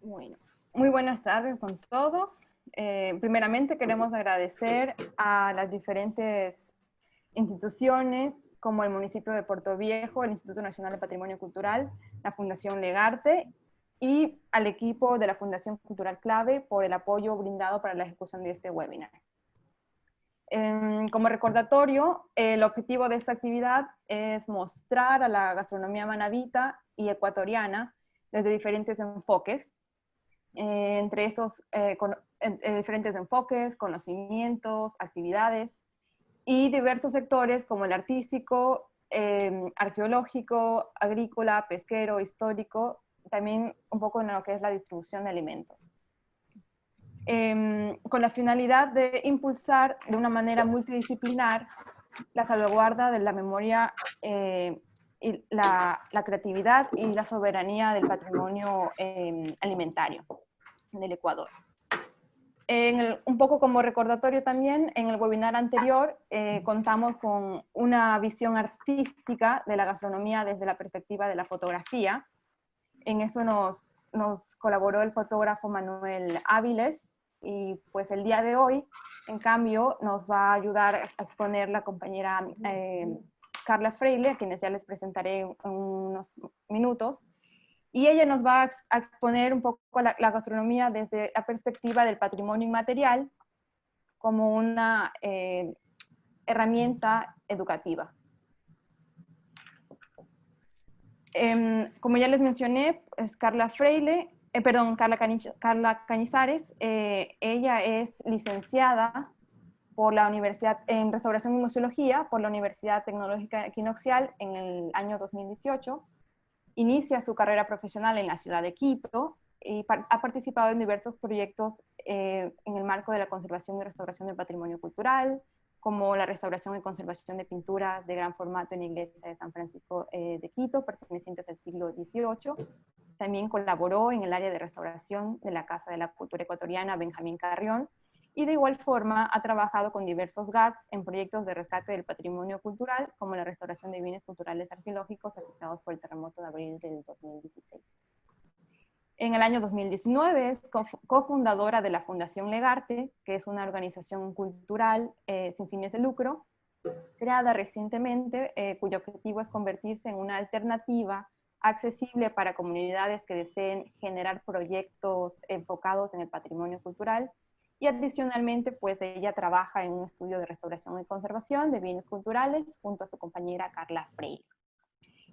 Bueno, muy buenas tardes con todos. Primeramente queremos agradecer a las diferentes instituciones como el municipio de Puerto Viejo, el Instituto Nacional de Patrimonio Cultural, la Fundación Legarte y al equipo de la Fundación Cultural Clave por el apoyo brindado para la ejecución de este webinar. Como recordatorio, el objetivo de esta actividad es mostrar a la gastronomía manabita y ecuatoriana desde diferentes enfoques, entre estos diferentes enfoques, conocimientos, actividades y diversos sectores como el artístico, arqueológico, agrícola, pesquero, histórico, también un poco en lo que es la distribución de alimentos. Con la finalidad de impulsar de una manera multidisciplinar la salvaguarda de la memoria, y la creatividad y la soberanía del patrimonio alimentario del Ecuador. Un poco como recordatorio también, en el webinar anterior contamos con una visión artística de la gastronomía desde la perspectiva de la fotografía. En eso nos colaboró el fotógrafo Manuel Áviles, y pues el día de hoy, en cambio, nos va a ayudar a exponer la compañera Carla Freile, a quienes ya les presentaré en unos minutos. Y ella nos va a exponer un poco la gastronomía desde la perspectiva del patrimonio inmaterial como una herramienta educativa. Como ya les mencioné, es Carla Freile, Carla Cañizares. Ella es licenciada por la Universidad en Restauración y Museología por la Universidad Tecnológica Equinoccial en el año 2018. Inicia su carrera profesional en la ciudad de Quito y ha participado en diversos proyectos en el marco de la conservación y restauración del patrimonio cultural, como la restauración y conservación de pinturas de gran formato en la iglesia de San Francisco de Quito, pertenecientes al siglo XVIII. También colaboró en el área de restauración de la Casa de la Cultura Ecuatoriana Benjamín Carrión, y de igual forma ha trabajado con diversos GATS en proyectos de rescate del patrimonio cultural, como la restauración de bienes culturales arqueológicos afectados por el terremoto de abril del 2016. En el año 2019 es cofundadora de la Fundación Legarte, que es una organización cultural sin fines de lucro, creada recientemente, cuyo objetivo es convertirse en una alternativa accesible para comunidades que deseen generar proyectos enfocados en el patrimonio cultural. Y adicionalmente, pues ella trabaja en un estudio de restauración y conservación de bienes culturales junto a su compañera Carla Freire.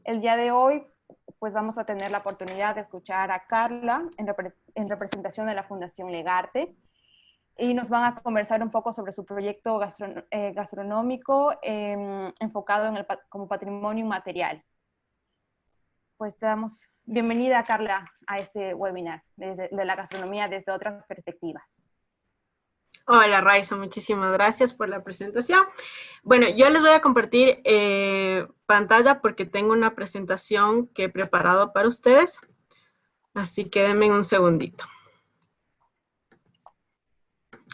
El día de hoy, pues vamos a tener la oportunidad de escuchar a Carla en representación de la Fundación Legarte, y nos van a conversar un poco sobre su proyecto gastronómico enfocado como patrimonio inmaterial. Pues te damos bienvenida, Carla, a este webinar de la gastronomía desde otras perspectivas. Hola Raiza, muchísimas gracias por la presentación. Bueno, yo les voy a compartir pantalla porque tengo una presentación que he preparado para ustedes, así que denme un segundito.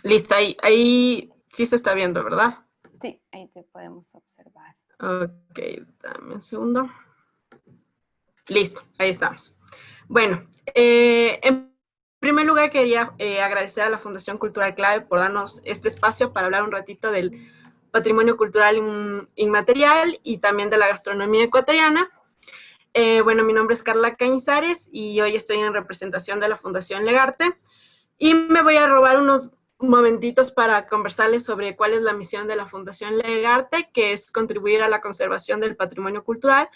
Listo, ahí sí se está viendo, ¿verdad? Sí, ahí te podemos observar. Ok, dame un segundo. Listo, ahí estamos. Bueno, en primer lugar quería agradecer a la Fundación Cultural Clave por darnos este espacio para hablar un ratito del patrimonio cultural inmaterial y también de la gastronomía ecuatoriana. Bueno, mi nombre es Carla Cañizares y hoy estoy en representación de la Fundación Legarte y me voy a robar unos momentitos para conversarles sobre cuál es la misión de la Fundación Legarte, que es contribuir a la conservación del patrimonio cultural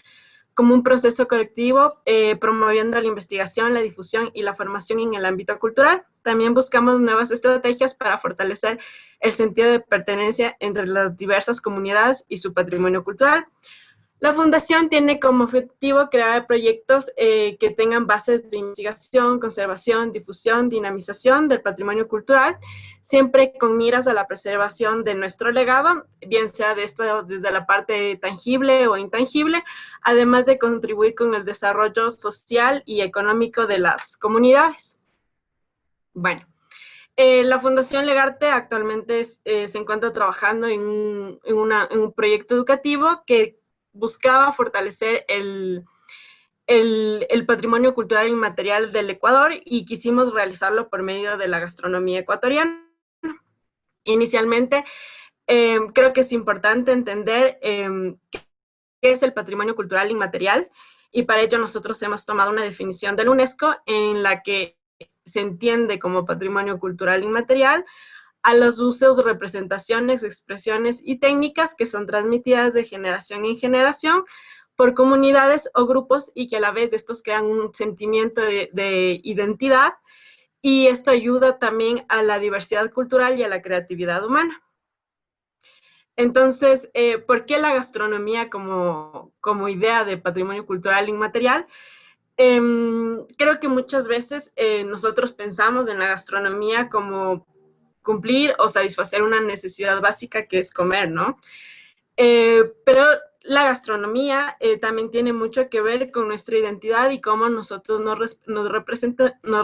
como un proceso colectivo, promoviendo la investigación, la difusión y la formación en el ámbito cultural. También buscamos nuevas estrategias para fortalecer el sentido de pertenencia entre las diversas comunidades y su patrimonio cultural. La Fundación tiene como objetivo crear proyectos que tengan bases de investigación, conservación, difusión, dinamización del patrimonio cultural, siempre con miras a la preservación de nuestro legado, bien sea de esto desde la parte tangible o intangible, además de contribuir con el desarrollo social y económico de las comunidades. Bueno. La Fundación Legarte actualmente se encuentra trabajando en un proyecto educativo que buscaba fortalecer el patrimonio cultural inmaterial del Ecuador y quisimos realizarlo por medio de la gastronomía ecuatoriana. Inicialmente, creo que es importante entender qué es el patrimonio cultural inmaterial, y para ello nosotros hemos tomado una definición de la UNESCO en la que se entiende como patrimonio cultural inmaterial a los usos, representaciones, expresiones y técnicas que son transmitidas de generación en generación por comunidades o grupos y que a la vez estos crean un sentimiento de identidad, y esto ayuda también a la diversidad cultural y a la creatividad humana. Entonces, ¿por qué la gastronomía como idea de patrimonio cultural inmaterial? Creo que muchas veces nosotros pensamos en la gastronomía como cumplir o satisfacer una necesidad básica que es comer, ¿no? Pero la gastronomía también tiene mucho que ver con nuestra identidad y cómo nosotros nos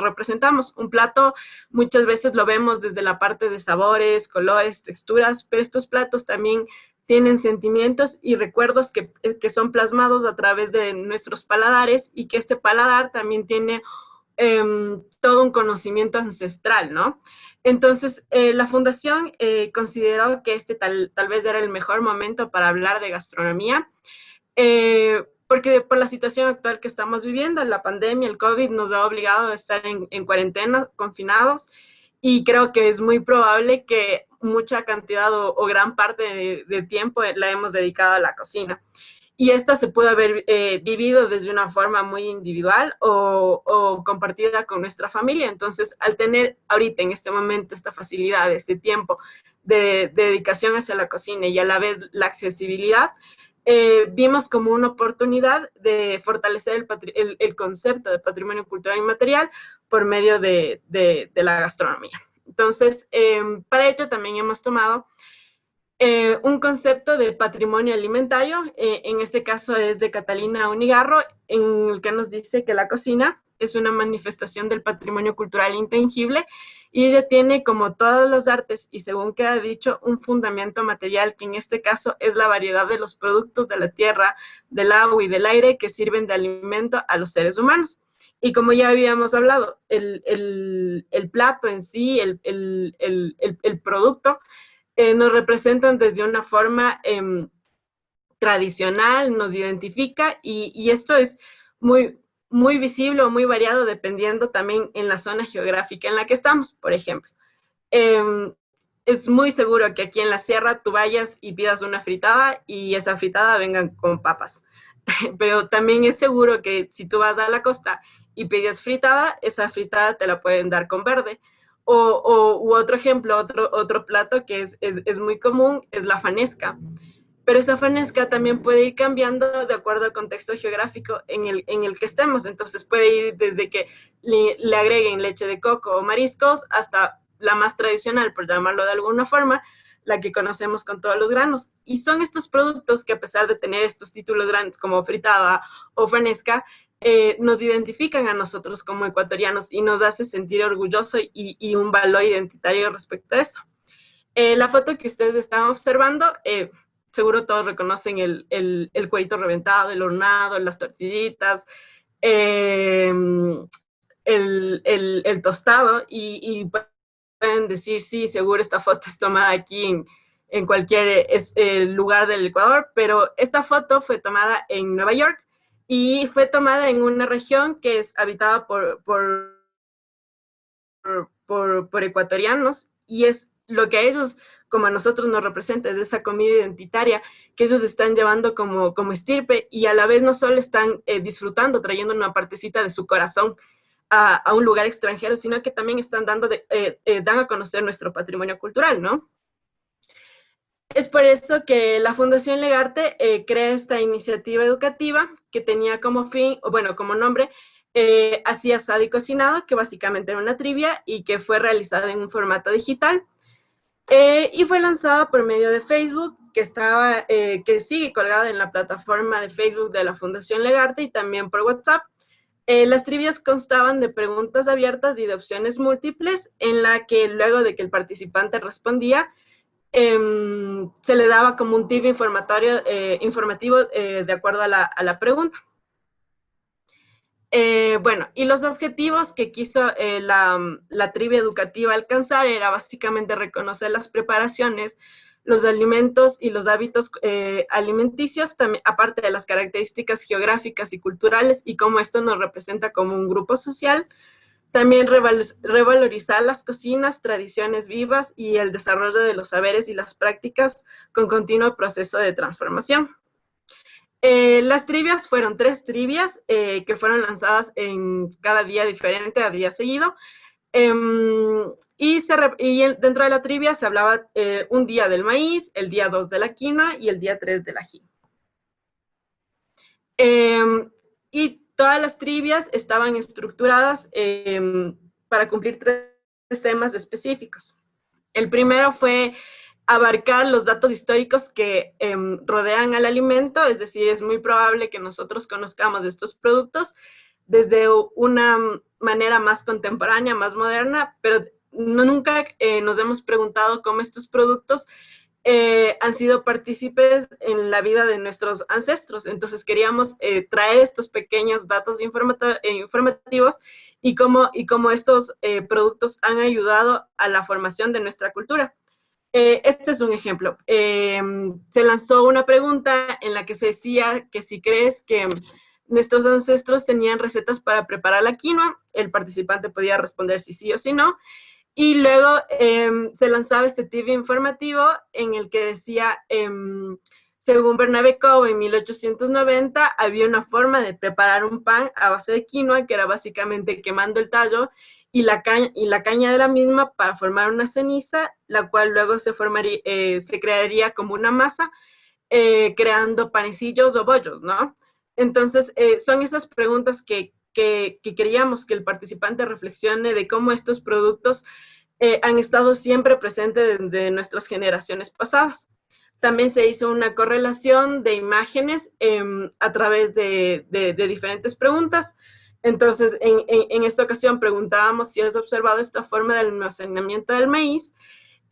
representamos. Un plato muchas veces lo vemos desde la parte de sabores, colores, texturas, pero estos platos también tienen sentimientos y recuerdos que son plasmados a través de nuestros paladares, y que este paladar también tiene todo un conocimiento ancestral, ¿no? Entonces, la fundación consideró que este tal vez era el mejor momento para hablar de gastronomía, porque por la situación actual que estamos viviendo, la pandemia, el COVID, nos ha obligado a estar en cuarentena, confinados, y creo que es muy probable que mucha cantidad o gran parte de tiempo la hemos dedicado a la cocina. Y esta se puede haber vivido desde una forma muy individual o compartida con nuestra familia. Entonces, al tener ahorita en este momento esta facilidad, este tiempo de dedicación hacia la cocina y a la vez la accesibilidad, vimos como una oportunidad de fortalecer el concepto de patrimonio cultural inmaterial por medio de la gastronomía. Entonces, para ello también hemos tomado un concepto de patrimonio alimentario, en este caso es de Catalina Unigarro, en el que nos dice que la cocina es una manifestación del patrimonio cultural intangible, y ella tiene, como todas las artes, y según queda dicho, un fundamento material, que en este caso es la variedad de los productos de la tierra, del agua y del aire que sirven de alimento a los seres humanos. Y como ya habíamos hablado, el plato en sí, el producto, nos representan desde una forma tradicional, nos identifica, y esto es muy visible o muy variado dependiendo también en la zona geográfica en la que estamos. Por ejemplo, es muy seguro que aquí en la sierra tú vayas y pidas una fritada y esa fritada venga con papas. Pero también es seguro que si tú vas a la costa y pides fritada, esa fritada te la pueden dar con verde. U otro ejemplo, otro plato que es muy común es la fanesca. Pero esa fanesca también puede ir cambiando de acuerdo al contexto geográfico en el que estemos. Entonces puede ir desde que le agreguen leche de coco o mariscos hasta la más tradicional, por llamarlo de alguna forma, la que conocemos con todos los granos. Y son estos productos que, a pesar de tener estos títulos grandes como fritada o fanesca, nos identifican a nosotros como ecuatorianos y nos hace sentir orgulloso y un valor identitario respecto a eso. La foto que ustedes están observando, seguro todos reconocen el cuerito reventado, el hornado, las tortillitas, el tostado, y pueden decir, sí, seguro esta foto es tomada aquí en cualquier lugar del Ecuador, pero esta foto fue tomada en Nueva York y fue tomada en una región que es habitada por ecuatorianos, y es lo que a ellos, como a nosotros, nos representa, es esa comida identitaria que ellos están llevando como estirpe, y a la vez no solo están disfrutando, trayendo una partecita de su corazón a un lugar extranjero, sino que también están dan a conocer nuestro patrimonio cultural, ¿no? Es por eso que la Fundación Legarte crea esta iniciativa educativa que tenía como fin, o bueno, como nombre, Así Asado y Cocinado, que básicamente era una trivia y que fue realizada en un formato digital. Y fue lanzada por medio de Facebook, que sigue colgada en la plataforma de Facebook de la Fundación Legarte, y también por WhatsApp. Las trivias constaban de preguntas abiertas y de opciones múltiples, en la que luego de que el participante respondía, se le daba como un tip informativo de acuerdo a la pregunta. Bueno, y los objetivos que quiso la trivia educativa alcanzar era básicamente reconocer las preparaciones, los alimentos y los hábitos alimenticios, también, aparte de las características geográficas y culturales y cómo esto nos representa como un grupo social. También revalorizar las cocinas, tradiciones vivas y el desarrollo de los saberes y las prácticas con continuo proceso de transformación. Las trivias fueron 3 trivias que fueron lanzadas en cada día diferente, a día seguido. Y dentro de la trivia se hablaba un día del maíz, el día 2 de la quinoa y el día 3 del ají. Y todas las trivias estaban estructuradas para cumplir 3 temas específicos. El primero fue abarcar los datos históricos que rodean al alimento, es decir, es muy probable que nosotros conozcamos de estos productos desde una manera más contemporánea, más moderna, pero nunca nos hemos preguntado cómo estos productos han sido partícipes en la vida de nuestros ancestros. Entonces queríamos traer estos pequeños datos informativos y cómo estos productos han ayudado a la formación de nuestra cultura. Este es un ejemplo. Se lanzó una pregunta en la que se decía que si crees que nuestros ancestros tenían recetas para preparar la quinoa, el participante podía responder si sí o si no. Y luego se lanzaba este tip informativo en el que decía, según Bernabé Cobo en 1890, había una forma de preparar un pan a base de quinoa, que era básicamente quemando el tallo y la caña de la misma para formar una ceniza, la cual luego se crearía como una masa, creando panecillos o bollos, ¿no? Entonces, son esas preguntas que queríamos que el participante reflexione de cómo estos productos han estado siempre presentes desde nuestras generaciones pasadas. También se hizo una correlación de imágenes a través de diferentes preguntas. Entonces, en esta ocasión preguntábamos si has observado esta forma de almacenamiento del maíz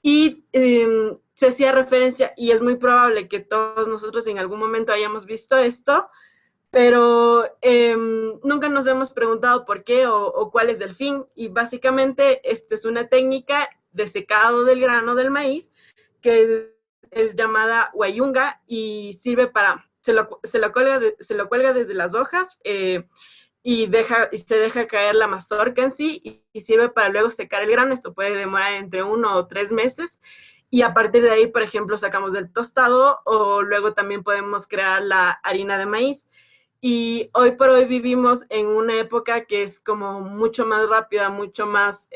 y se hacía referencia, y es muy probable que todos nosotros en algún momento hayamos visto esto, pero nunca nos hemos preguntado por qué o cuál es el fin. Y básicamente esta es una técnica de secado del grano del maíz que es llamada guayunga y sirve para, se lo cuelga desde las hojas y se deja caer la mazorca en sí y sirve para luego secar el grano. Esto puede demorar entre 1 o 3 meses. Y a partir de ahí, por ejemplo, sacamos el tostado o luego también podemos crear la harina de maíz. Y hoy por hoy vivimos en una época que es como mucho más rápida, mucho más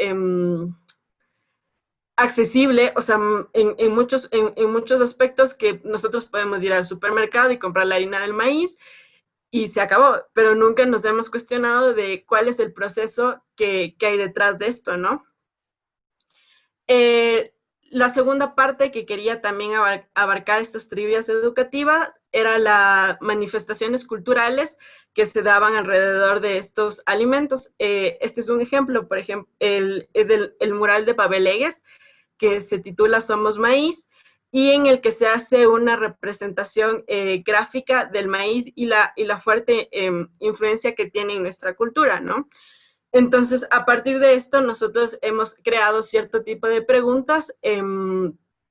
accesible, o sea, en muchos aspectos que nosotros podemos ir al supermercado y comprar la harina del maíz y se acabó, pero nunca nos hemos cuestionado de cuál es el proceso que hay detrás de esto, ¿no? La segunda parte que quería también abarcar estas trivias educativas era las manifestaciones culturales que se daban alrededor de estos alimentos. Este es un ejemplo, por ejemplo, es el mural de Pabelegues, que se titula Somos Maíz, y en el que se hace una representación gráfica del maíz y la fuerte influencia que tiene en nuestra cultura, ¿no? Entonces, a partir de esto, nosotros hemos creado cierto tipo de preguntas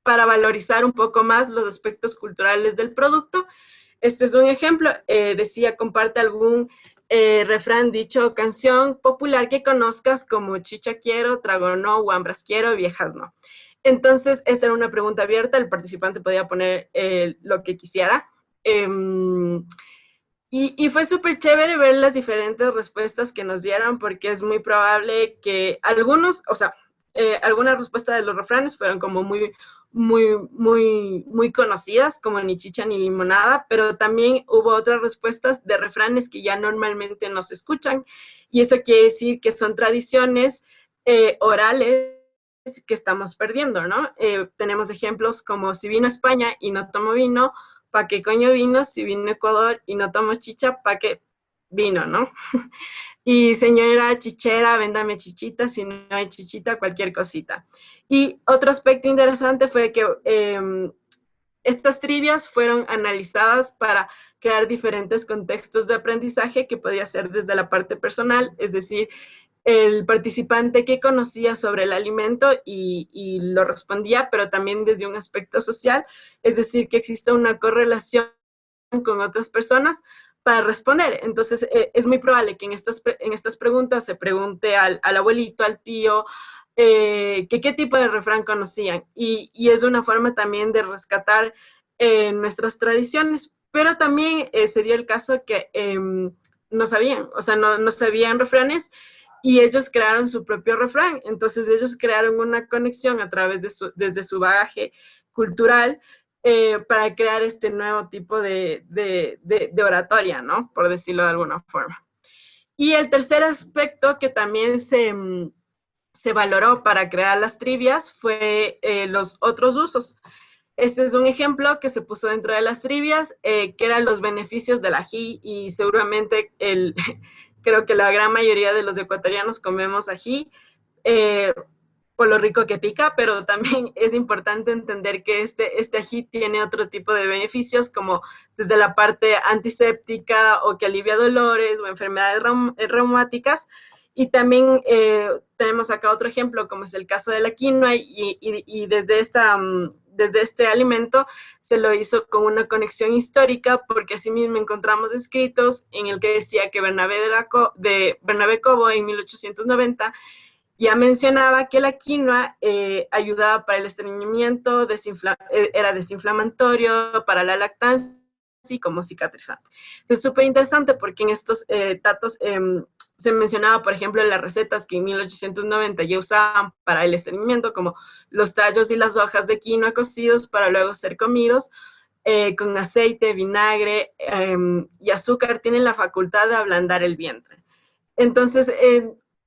para valorizar un poco más los aspectos culturales del producto. Este es un ejemplo. Decía, comparte algún refrán, dicho o canción popular que conozcas como chicha quiero, trago no, guambras quiero, viejas no. Entonces, esta era una pregunta abierta. El participante podía poner lo que quisiera. Y fue súper chévere ver las diferentes respuestas que nos dieron, porque es muy probable que algunas respuestas de los refranes fueron como muy conocidas, como ni chicha ni limonada, pero también hubo otras respuestas de refranes que ya normalmente no se escuchan, y eso quiere decir que son tradiciones orales que estamos perdiendo, ¿no? Tenemos ejemplos como si vino a España y no tomo vino, ¿pa' qué coño vino? Si vino a Ecuador y no tomo chicha, ¿pa' qué vino, no? Y señora chichera, véndame chichita, si no hay chichita, cualquier cosita. Y otro aspecto interesante fue que estas trivias fueron analizadas para crear diferentes contextos de aprendizaje que podía ser desde la parte personal, es decir, el participante que conocía sobre el alimento y lo respondía, pero también desde un aspecto social, es decir, que existe una correlación con otras personas para responder. Entonces, es muy probable que en estas preguntas se pregunte al abuelito, al tío, que qué tipo de refrán conocían. Y es una forma también de rescatar nuestras tradiciones, pero también se dio el caso que no sabían, o sea, no sabían refranes y ellos crearon su propio refrán. Entonces ellos crearon una conexión a través desde su bagaje cultural para crear este nuevo tipo de oratoria, ¿no? Por decirlo de alguna forma. Y el tercer aspecto que también se valoró para crear las trivias fue los otros usos. Este es un ejemplo que se puso dentro de las trivias, que eran los beneficios del ají, y seguramente creo que la gran mayoría de los ecuatorianos comemos ají por lo rico que pica, pero también es importante entender que este ají tiene otro tipo de beneficios, como desde la parte antiséptica o que alivia dolores o enfermedades reumáticas. Y también tenemos acá otro ejemplo, como es el caso de la quinoa, y desde este alimento se lo hizo con una conexión histórica, porque asimismo encontramos escritos en el que decía que Bernabé Cobo en 1890 ya mencionaba que la quinoa ayudaba para el estreñimiento, era desinflamatorio, para la lactancia y como cicatrizante. Entonces, súper interesante porque en estos datos se mencionaba, por ejemplo, en las recetas que en 1890 ya usaban para el estreñimiento, como los tallos y las hojas de quinoa cocidos para luego ser comidos, con aceite, vinagre y azúcar, tienen la facultad de ablandar el vientre. Entonces,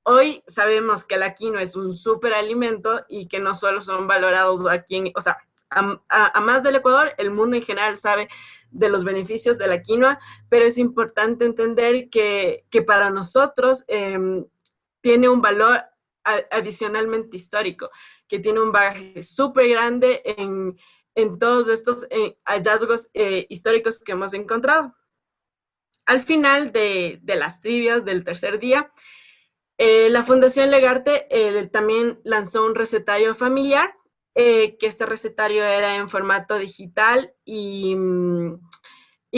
hoy sabemos que la quinoa es un superalimento y que no solo son valorados aquí, o sea, a más del Ecuador, el mundo en general sabe de los beneficios de la quinoa, pero es importante entender que para nosotros tiene un valor adicionalmente histórico, que tiene un bagaje súper grande en todos estos hallazgos históricos que hemos encontrado. Al final de las trivias del tercer día, la Fundación Legarte también lanzó un recetario familiar, que este recetario era en formato digital y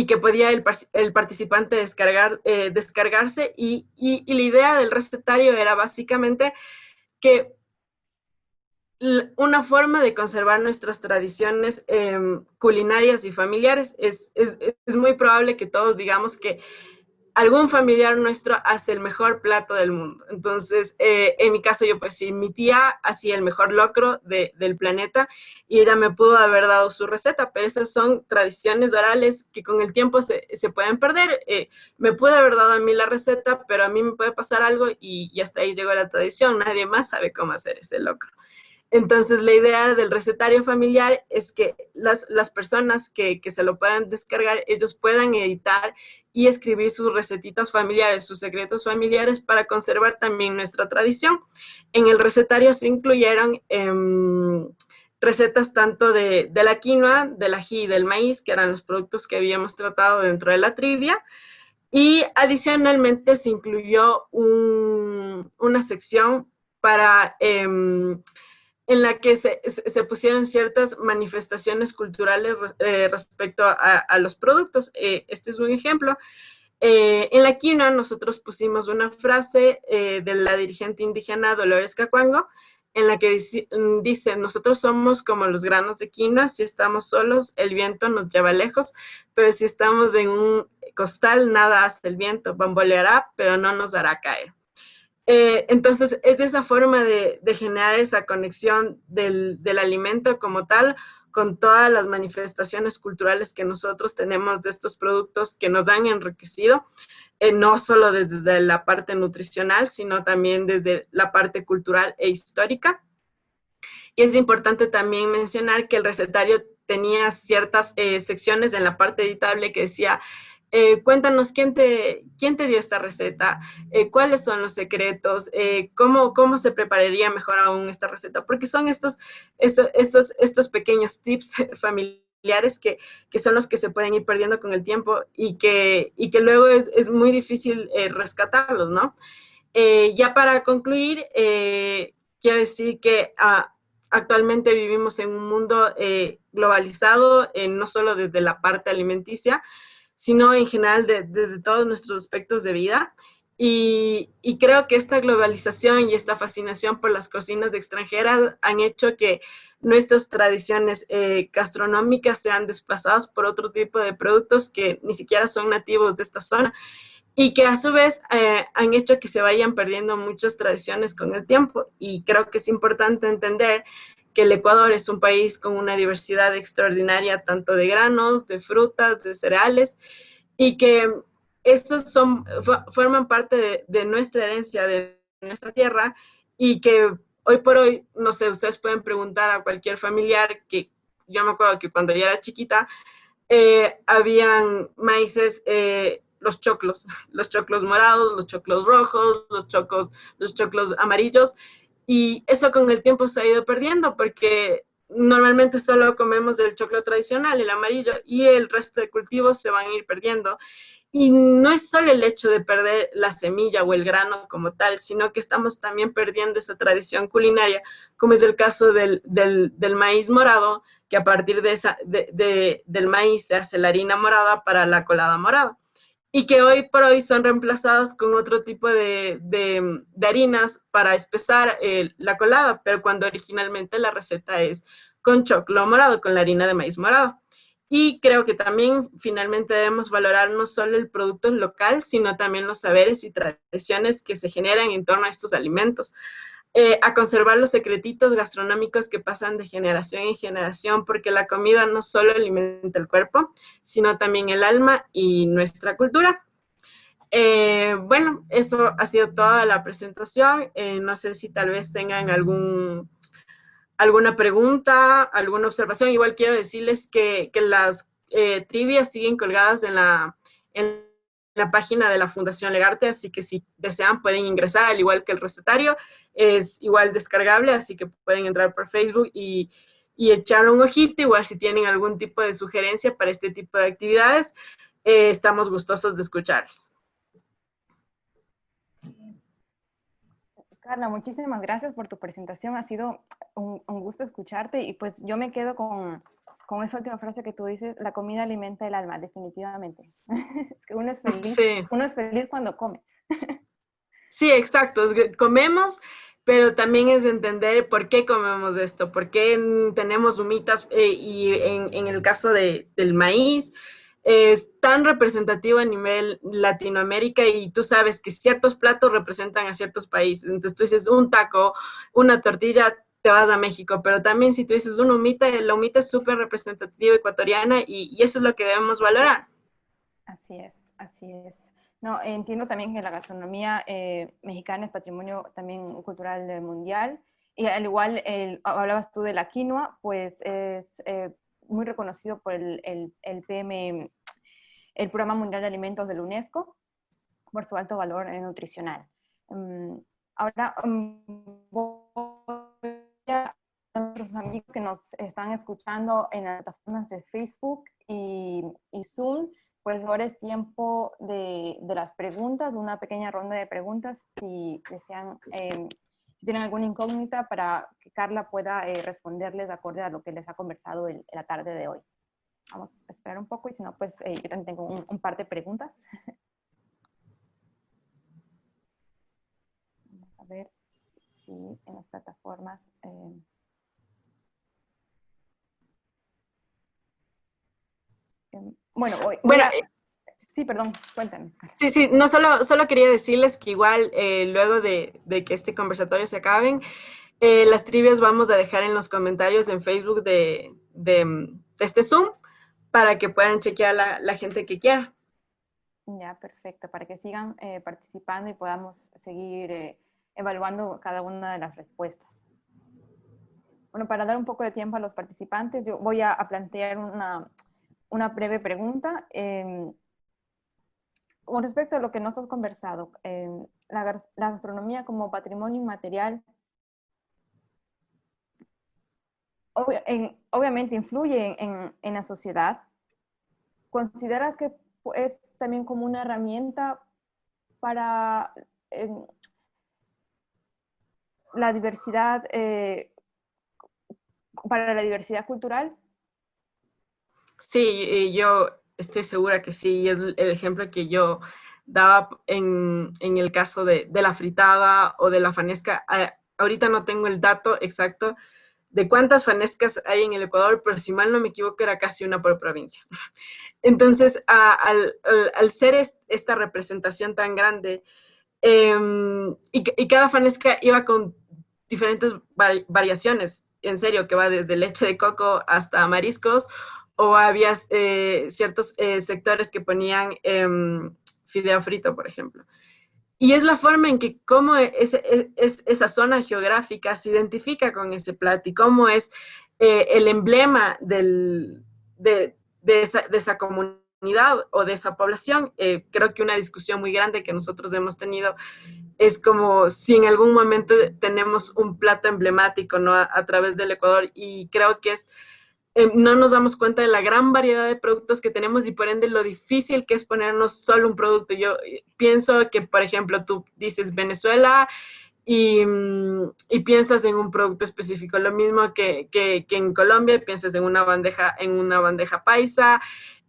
que podía el participante descargarse, y la idea del recetario era básicamente que una forma de conservar nuestras tradiciones culinarias y familiares. Es muy probable que todos digamos que algún familiar nuestro hace el mejor plato del mundo. Entonces, en mi caso, yo pues sí, mi tía hacía el mejor locro del planeta y ella me pudo haber dado su receta, pero esas son tradiciones orales que con el tiempo se pueden perder. Me pudo haber dado a mí la receta, pero a mí me puede pasar algo y hasta ahí llegó la tradición. Nadie más sabe cómo hacer ese locro. Entonces, la idea del recetario familiar es que las personas que se lo puedan descargar, ellos puedan editar y escribir sus recetitas familiares, sus secretos familiares, para conservar también nuestra tradición. En el recetario se incluyeron recetas tanto de la quinoa, del ají y del maíz, que eran los productos que habíamos tratado dentro de la trivia, y adicionalmente se incluyó una sección para en la que se pusieron ciertas manifestaciones culturales respecto a los productos. Este es un ejemplo. En la quinoa nosotros pusimos una frase de la dirigente indígena Dolores Cacuango, en la que dice, nosotros somos como los granos de quinoa, si estamos solos el viento nos lleva lejos, pero si estamos en un costal nada hace el viento, bamboleará, pero no nos hará caer. Entonces, es de esa forma de generar esa conexión del alimento como tal con todas las manifestaciones culturales que nosotros tenemos de estos productos que nos han enriquecido, no solo desde la parte nutricional, sino también desde la parte cultural e histórica. Y es importante también mencionar que el recetario tenía ciertas secciones en la parte editable que decía, cuéntanos quién te dio esta receta, cuáles son los secretos, cómo se prepararía mejor aún esta receta, porque son estos pequeños tips familiares familiares que son los que se pueden ir perdiendo con el tiempo y que luego es muy difícil rescatarlos, ¿no? Ya para concluir, quiero decir que actualmente vivimos en un mundo globalizado, no solo desde la parte alimenticia, sino en general desde todos nuestros aspectos de vida. Y creo que esta globalización y esta fascinación por las cocinas extranjeras han hecho que nuestras tradiciones gastronómicas sean desplazadas por otro tipo de productos que ni siquiera son nativos de esta zona y que a su vez han hecho que se vayan perdiendo muchas tradiciones con el tiempo. Y creo que es importante entender que el Ecuador es un país con una diversidad extraordinaria, tanto de granos, de frutas, de cereales, y que estos forman parte de nuestra herencia, de nuestra tierra, y que hoy por hoy, no sé, ustedes pueden preguntar a cualquier familiar, que yo me acuerdo que cuando yo era chiquita, habían maíces, los choclos morados, los choclos rojos, los choclos amarillos, y eso con el tiempo se ha ido perdiendo porque normalmente solo comemos el choclo tradicional, el amarillo, y el resto de cultivos se van a ir perdiendo. Y no es solo el hecho de perder la semilla o el grano como tal, sino que estamos también perdiendo esa tradición culinaria, como es el caso del maíz morado, que a partir del maíz se hace la harina morada para la colada morada y que hoy por hoy son reemplazadas con otro tipo de harinas para espesar la colada, pero cuando originalmente la receta es con choclo morado, con la harina de maíz morado. Y creo que también finalmente debemos valorar no solo el producto local, sino también los saberes y tradiciones que se generan en torno a estos alimentos. A conservar los secretitos gastronómicos que pasan de generación en generación, porque la comida no solo alimenta el cuerpo, sino también el alma y nuestra cultura. Bueno, eso ha sido toda la presentación. No sé si tal vez tengan alguna pregunta, alguna observación. Igual quiero decirles que las trivias siguen colgadas en la página de la Fundación Legarte, así que si desean pueden ingresar, al igual que el recetario, es igual descargable, así que pueden entrar por Facebook y echar un ojito, igual si tienen algún tipo de sugerencia para este tipo de actividades, estamos gustosos de escucharles. Carla, muchísimas gracias por tu presentación. Ha sido un gusto escucharte y pues yo me quedo con esa última frase que tú dices, la comida alimenta el alma, definitivamente. Es que Sí. uno es feliz cuando come. Sí, exacto. Comemos, pero también es entender por qué comemos esto, por qué tenemos humitas y en el caso del maíz es tan representativo a nivel Latinoamérica y tú sabes que ciertos platos representan a ciertos países. Entonces tú dices un taco, una tortilla, te vas a México, pero también si tú dices una humita, la humita es súper representativa ecuatoriana y eso es lo que debemos valorar. Así es, así es. No, entiendo también que la gastronomía mexicana es patrimonio también cultural mundial. Y al igual, hablabas tú de la quinoa, pues es muy reconocido por el PM, el Programa Mundial de Alimentos de la UNESCO, por su alto valor nutricional. Ahora voy a nuestros amigos que nos están escuchando en las plataformas de Facebook y Zoom, pues ahora es tiempo de las preguntas, de una pequeña ronda de preguntas, si desean, si tienen alguna incógnita para que Carla pueda responderles de acuerdo a lo que les ha conversado en la tarde de hoy. Vamos a esperar un poco y si no, pues yo también tengo un par de preguntas. Vamos a ver si en las plataformas... bueno, Bueno, sí, perdón, cuéntame. sí, sí, no solo quería decirles que igual luego de que este conversatorio se acaben, las trivias vamos a dejar en los comentarios en Facebook de este Zoom para que puedan chequear la gente que quiera. Ya, perfecto, para que sigan participando y podamos seguir evaluando cada una de las respuestas. Bueno, para dar un poco de tiempo a los participantes, yo voy a plantear una breve pregunta. Con respecto a lo que nos has conversado, la gastronomía como patrimonio inmaterial obviamente influye en la sociedad. ¿Consideras que es también como una herramienta para la diversidad, para la diversidad cultural? Sí, yo estoy segura que sí, y es el ejemplo que yo daba en el caso de la fritada o de la fanesca. Ahorita no tengo el dato exacto de cuántas fanescas hay en el Ecuador, pero si mal no me equivoco era casi una por provincia. Entonces, al ser esta representación tan grande, y cada fanesca iba con diferentes variaciones, en serio, que va desde leche de coco hasta mariscos, o había ciertos sectores que ponían fideo frito, por ejemplo. Y es la forma en que cómo esa zona geográfica se identifica con ese plato y cómo es el emblema de esa comunidad o de esa población. Creo que una discusión muy grande que nosotros hemos tenido es como si en algún momento tenemos un plato emblemático, ¿no? A través del Ecuador, y creo que no nos damos cuenta de la gran variedad de productos que tenemos y por ende lo difícil que es ponernos solo un producto. Yo pienso que, por ejemplo, tú dices Venezuela y piensas en un producto específico, lo mismo que en Colombia, piensas en una bandeja paisa,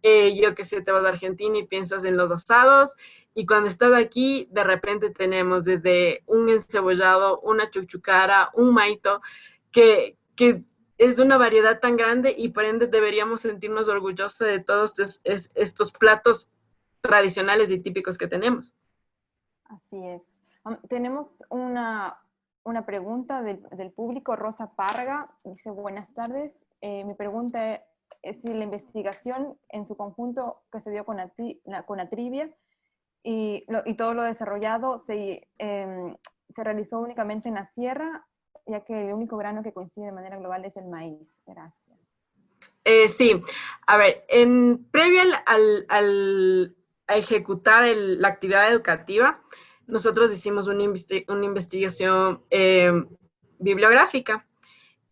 yo que sé, te vas a Argentina y piensas en los asados, y cuando estás aquí, de repente tenemos desde un encebollado, una chuchucara, un maito, que es una variedad tan grande y por ende deberíamos sentirnos orgullosos de todos estos platos tradicionales y típicos que tenemos. Así es. Tenemos una pregunta del público. Rosa Parga dice: buenas tardes. Mi pregunta es si la investigación en su conjunto que se dio con la trivia y todo lo desarrollado se realizó únicamente en la sierra, ya que el único grano que coincide de manera global es el maíz. Gracias. Sí, a ver, previo a ejecutar la actividad educativa, nosotros hicimos una investigación bibliográfica.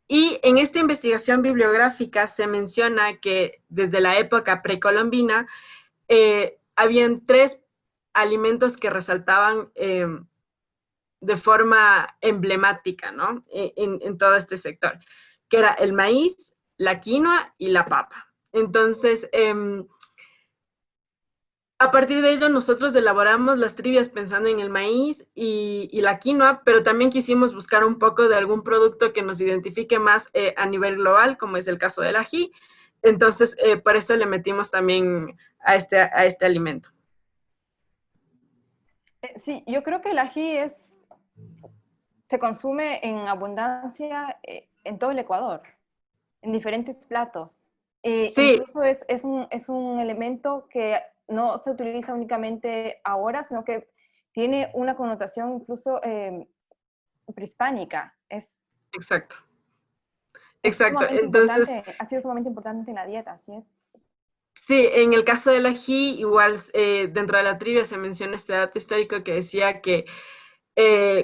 Y en esta investigación bibliográfica se menciona que desde la época precolombina habían tres alimentos que resaltaban de forma emblemática, ¿no? En todo este sector, que era el maíz, la quinoa y la papa. Entonces, a partir de ello, nosotros elaboramos las trivias pensando en el maíz y la quinoa, pero también quisimos buscar un poco de algún producto que nos identifique más a nivel global, como es el caso del ají. Entonces, por eso le metimos también a este alimento. Sí, yo creo que el ají se consume en abundancia en todo el Ecuador, en diferentes platos. Sí, Incluso es un elemento que no se utiliza únicamente ahora, sino que tiene una connotación incluso prehispánica. exacto. Es Exacto. sumamente Entonces, importante, ha sido sumamente importante en la dieta, así es. sí, en el caso del ají, igual dentro de la trivia se menciona este dato histórico que decía que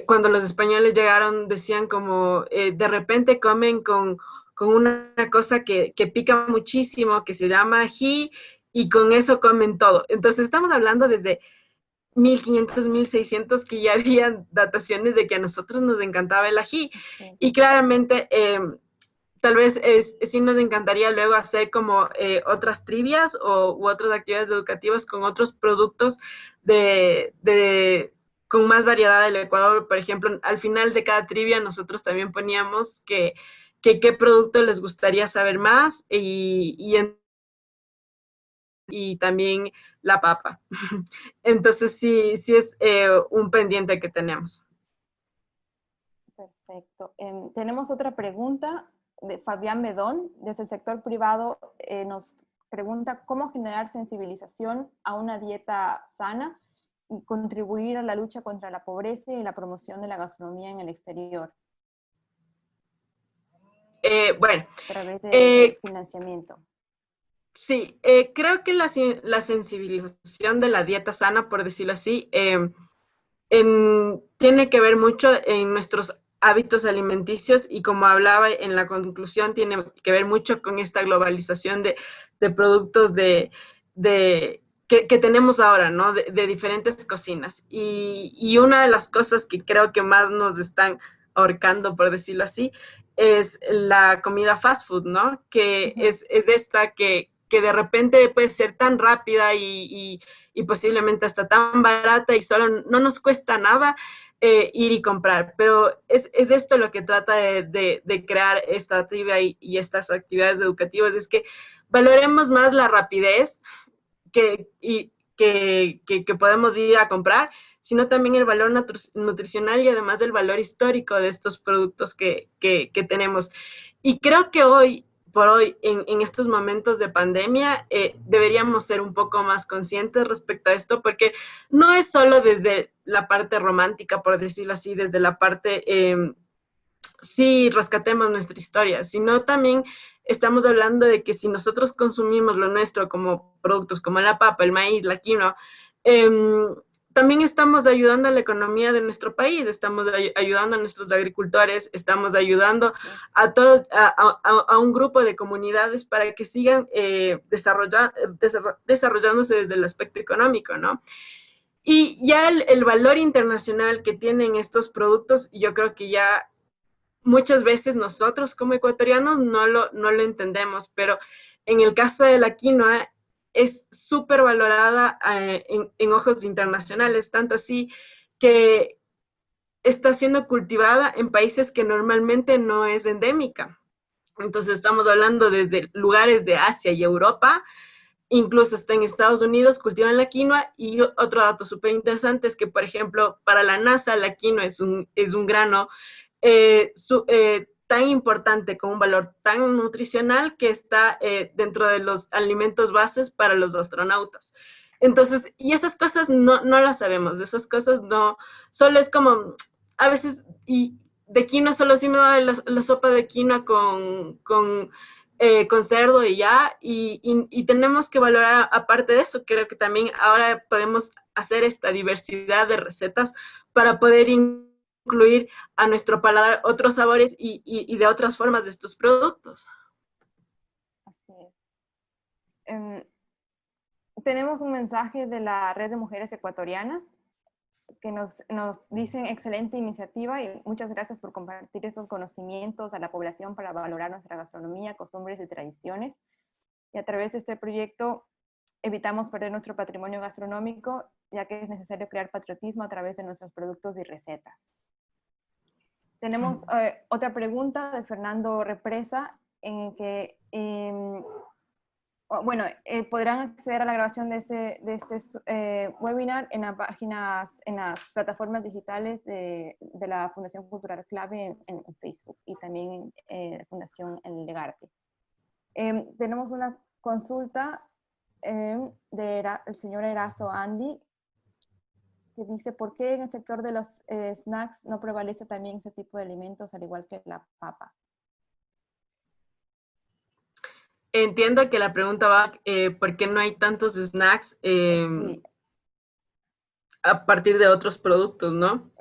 cuando los españoles llegaron decían como de repente comen con una cosa que pica muchísimo, que se llama ají, y con eso comen todo. Entonces estamos hablando desde 1500, 1600 que ya habían dataciones de que a nosotros nos encantaba el ají. Sí. Y claramente tal vez sí nos encantaría luego hacer como otras trivias u otras actividades educativas con otros productos con más variedad del Ecuador. Por ejemplo, al final de cada trivia nosotros también poníamos qué producto les gustaría saber más y también la papa. Entonces sí es un pendiente que tenemos. Perfecto. Tenemos otra pregunta de Fabián Bedón, desde el sector privado. Nos pregunta cómo generar sensibilización a una dieta sana y contribuir a la lucha contra la pobreza y la promoción de la gastronomía en el exterior Bueno, a través del eh, financiamiento. sí, creo que la sensibilización de la dieta sana, por decirlo así, tiene que ver mucho en nuestros hábitos alimenticios y como hablaba en la conclusión, tiene que ver mucho con esta globalización de productos que tenemos ahora, ¿no? De diferentes cocinas. Y una de las cosas que creo que más nos están ahorcando, por decirlo así, es la comida fast food, ¿no? Que es esta que de repente puede ser tan rápida y posiblemente hasta tan barata y solo no nos cuesta nada ir y comprar. Pero es esto lo que trata de crear esta trivia y estas actividades educativas, es que valoremos más la rapidez que podemos ir a comprar, sino también el valor nutricional y además el valor histórico de estos productos que tenemos. Y creo que hoy por hoy, en estos momentos de pandemia, deberíamos ser un poco más conscientes respecto a esto, porque no es solo desde la parte romántica, por decirlo así, desde la parte, sí, rescatemos nuestra historia, sino también estamos hablando de que si nosotros consumimos lo nuestro como productos como la papa, el maíz, la quinoa, también estamos ayudando a la economía de nuestro país, estamos ayudando a nuestros agricultores, estamos ayudando a todos, a un grupo de comunidades para que sigan desarrollándose desde el aspecto económico, ¿no? Y ya el valor internacional que tienen estos productos, yo creo que ya muchas veces nosotros como ecuatorianos no lo entendemos, pero en el caso de la quinoa es súper valorada en ojos internacionales, tanto así que está siendo cultivada en países que normalmente no es endémica. Entonces estamos hablando desde lugares de Asia y Europa, incluso está en Estados Unidos, cultivan la quinoa. Y otro dato súper interesante es que, por ejemplo, para la NASA la quinoa es un grano tan importante, con un valor tan nutricional que está dentro de los alimentos bases para los astronautas. Entonces, y esas cosas no las sabemos, de esas cosas no, solo es como, a veces, y de quinoa solo sí me da la sopa de quinoa con cerdo y ya, y tenemos que valorar aparte de eso, creo que también ahora podemos hacer esta diversidad de recetas para poder incluir a nuestro paladar otros sabores y de otras formas de estos productos. Así es. Tenemos un mensaje de la Red de Mujeres Ecuatorianas que nos dicen excelente iniciativa y muchas gracias por compartir estos conocimientos a la población para valorar nuestra gastronomía, costumbres y tradiciones. Y a través de este proyecto evitamos perder nuestro patrimonio gastronómico, ya que es necesario crear patriotismo a través de nuestros productos y recetas. Tenemos otra pregunta de Fernando Represa, en que bueno, podrán acceder a la grabación de este webinar en las plataformas digitales de la Fundación Cultural Clave en Facebook y también en la Fundación El Legarte. Tenemos una consulta del señor Erazo Andy, que dice, ¿por qué en el sector de los snacks no prevalece también ese tipo de alimentos, al igual que la papa? Entiendo que la pregunta va, ¿por qué no hay tantos snacks Sí. a partir de otros productos, ¿no?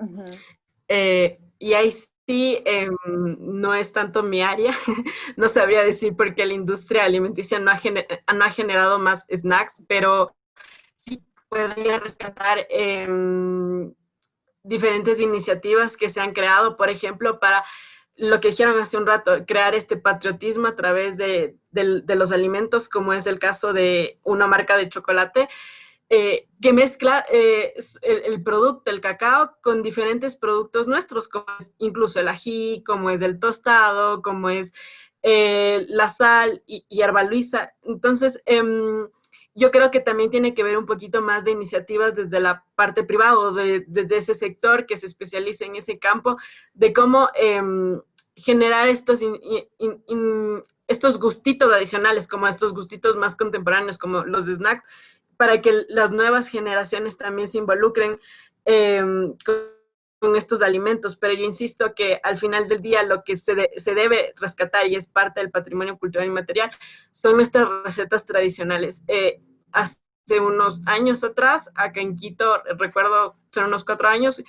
Y ahí sí, no es tanto mi área, no sabría decir por qué la industria alimenticia no ha generado más snacks, pero sí podría rescatar diferentes iniciativas que se han creado, por ejemplo, para lo que dijeron hace un rato, crear este patriotismo a través de los alimentos, como es el caso de una marca de chocolate, que mezcla el producto, el cacao, con diferentes productos nuestros, como es incluso el ají, como es el tostado, como es la sal y hierba luisa. Entonces, yo creo que también tiene que ver un poquito más de iniciativas desde la parte privada o desde ese sector que se especializa en ese campo, de cómo generar estos gustitos adicionales, como estos gustitos más contemporáneos, como los snacks, para que las nuevas generaciones también se involucren con estos alimentos. Pero yo insisto que al final del día lo que se debe rescatar y es parte del patrimonio cultural inmaterial son nuestras recetas tradicionales. Hace unos años atrás, acá en Quito, recuerdo, son unos 4 años,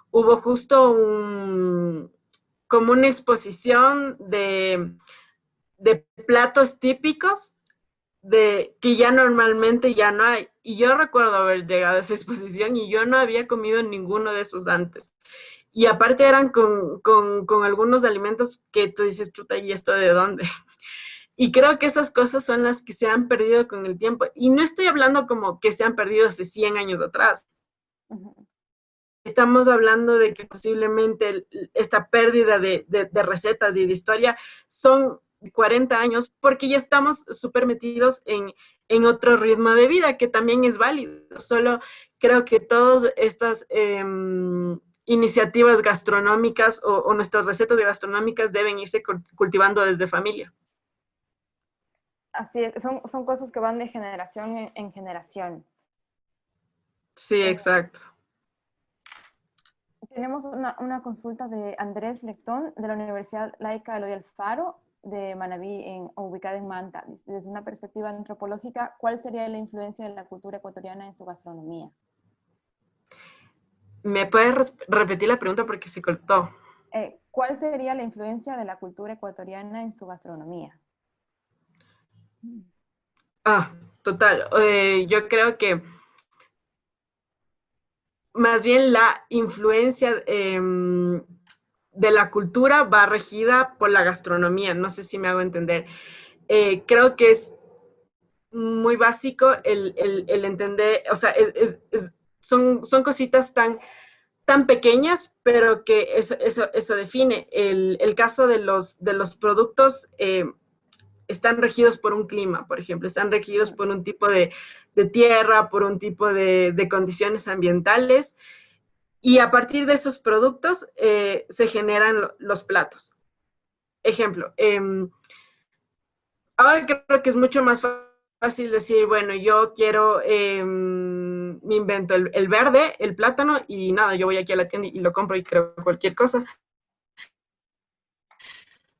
hubo justo como una exposición de platos típicos de que ya normalmente ya no hay. Y yo recuerdo haber llegado a esa exposición y yo no había comido ninguno de esos antes. Y aparte eran con algunos alimentos que tú dices, chuta, ¿y esto de dónde? Y creo que esas cosas son las que se han perdido con el tiempo. Y no estoy hablando como que se han perdido hace 100 años atrás. Estamos hablando de que posiblemente esta pérdida de recetas y de historia son 40 años porque ya estamos súper metidos en otro ritmo de vida que también es válido. Solo creo que todas estas iniciativas gastronómicas o nuestras recetas gastronómicas deben irse cultivando desde familia. Así es, son cosas que van de generación en generación. Sí, exacto. Tenemos una consulta de Andrés Lectón, de la Universidad Laica Eloy Alfaro, de Manabí, ubicada en Manta. Desde una perspectiva antropológica, ¿cuál sería la influencia de la cultura ecuatoriana en su gastronomía? ¿Me puedes repetir la pregunta porque se cortó? ¿Cuál sería la influencia de la cultura ecuatoriana en su gastronomía? Ah, total. Yo creo que más bien la influencia de la cultura va regida por la gastronomía. No sé si me hago entender. Creo que es muy básico el entender, o sea, son cositas tan pequeñas, pero que eso define. El caso de los productos están regidos por un clima, por ejemplo, están regidos por un tipo de tierra, por un tipo de condiciones ambientales, y a partir de esos productos se generan los platos. Ejemplo, ahora creo que es mucho más fácil decir, bueno, yo quiero, me invento el verde, el plátano, y nada, yo voy aquí a la tienda y lo compro y creo cualquier cosa.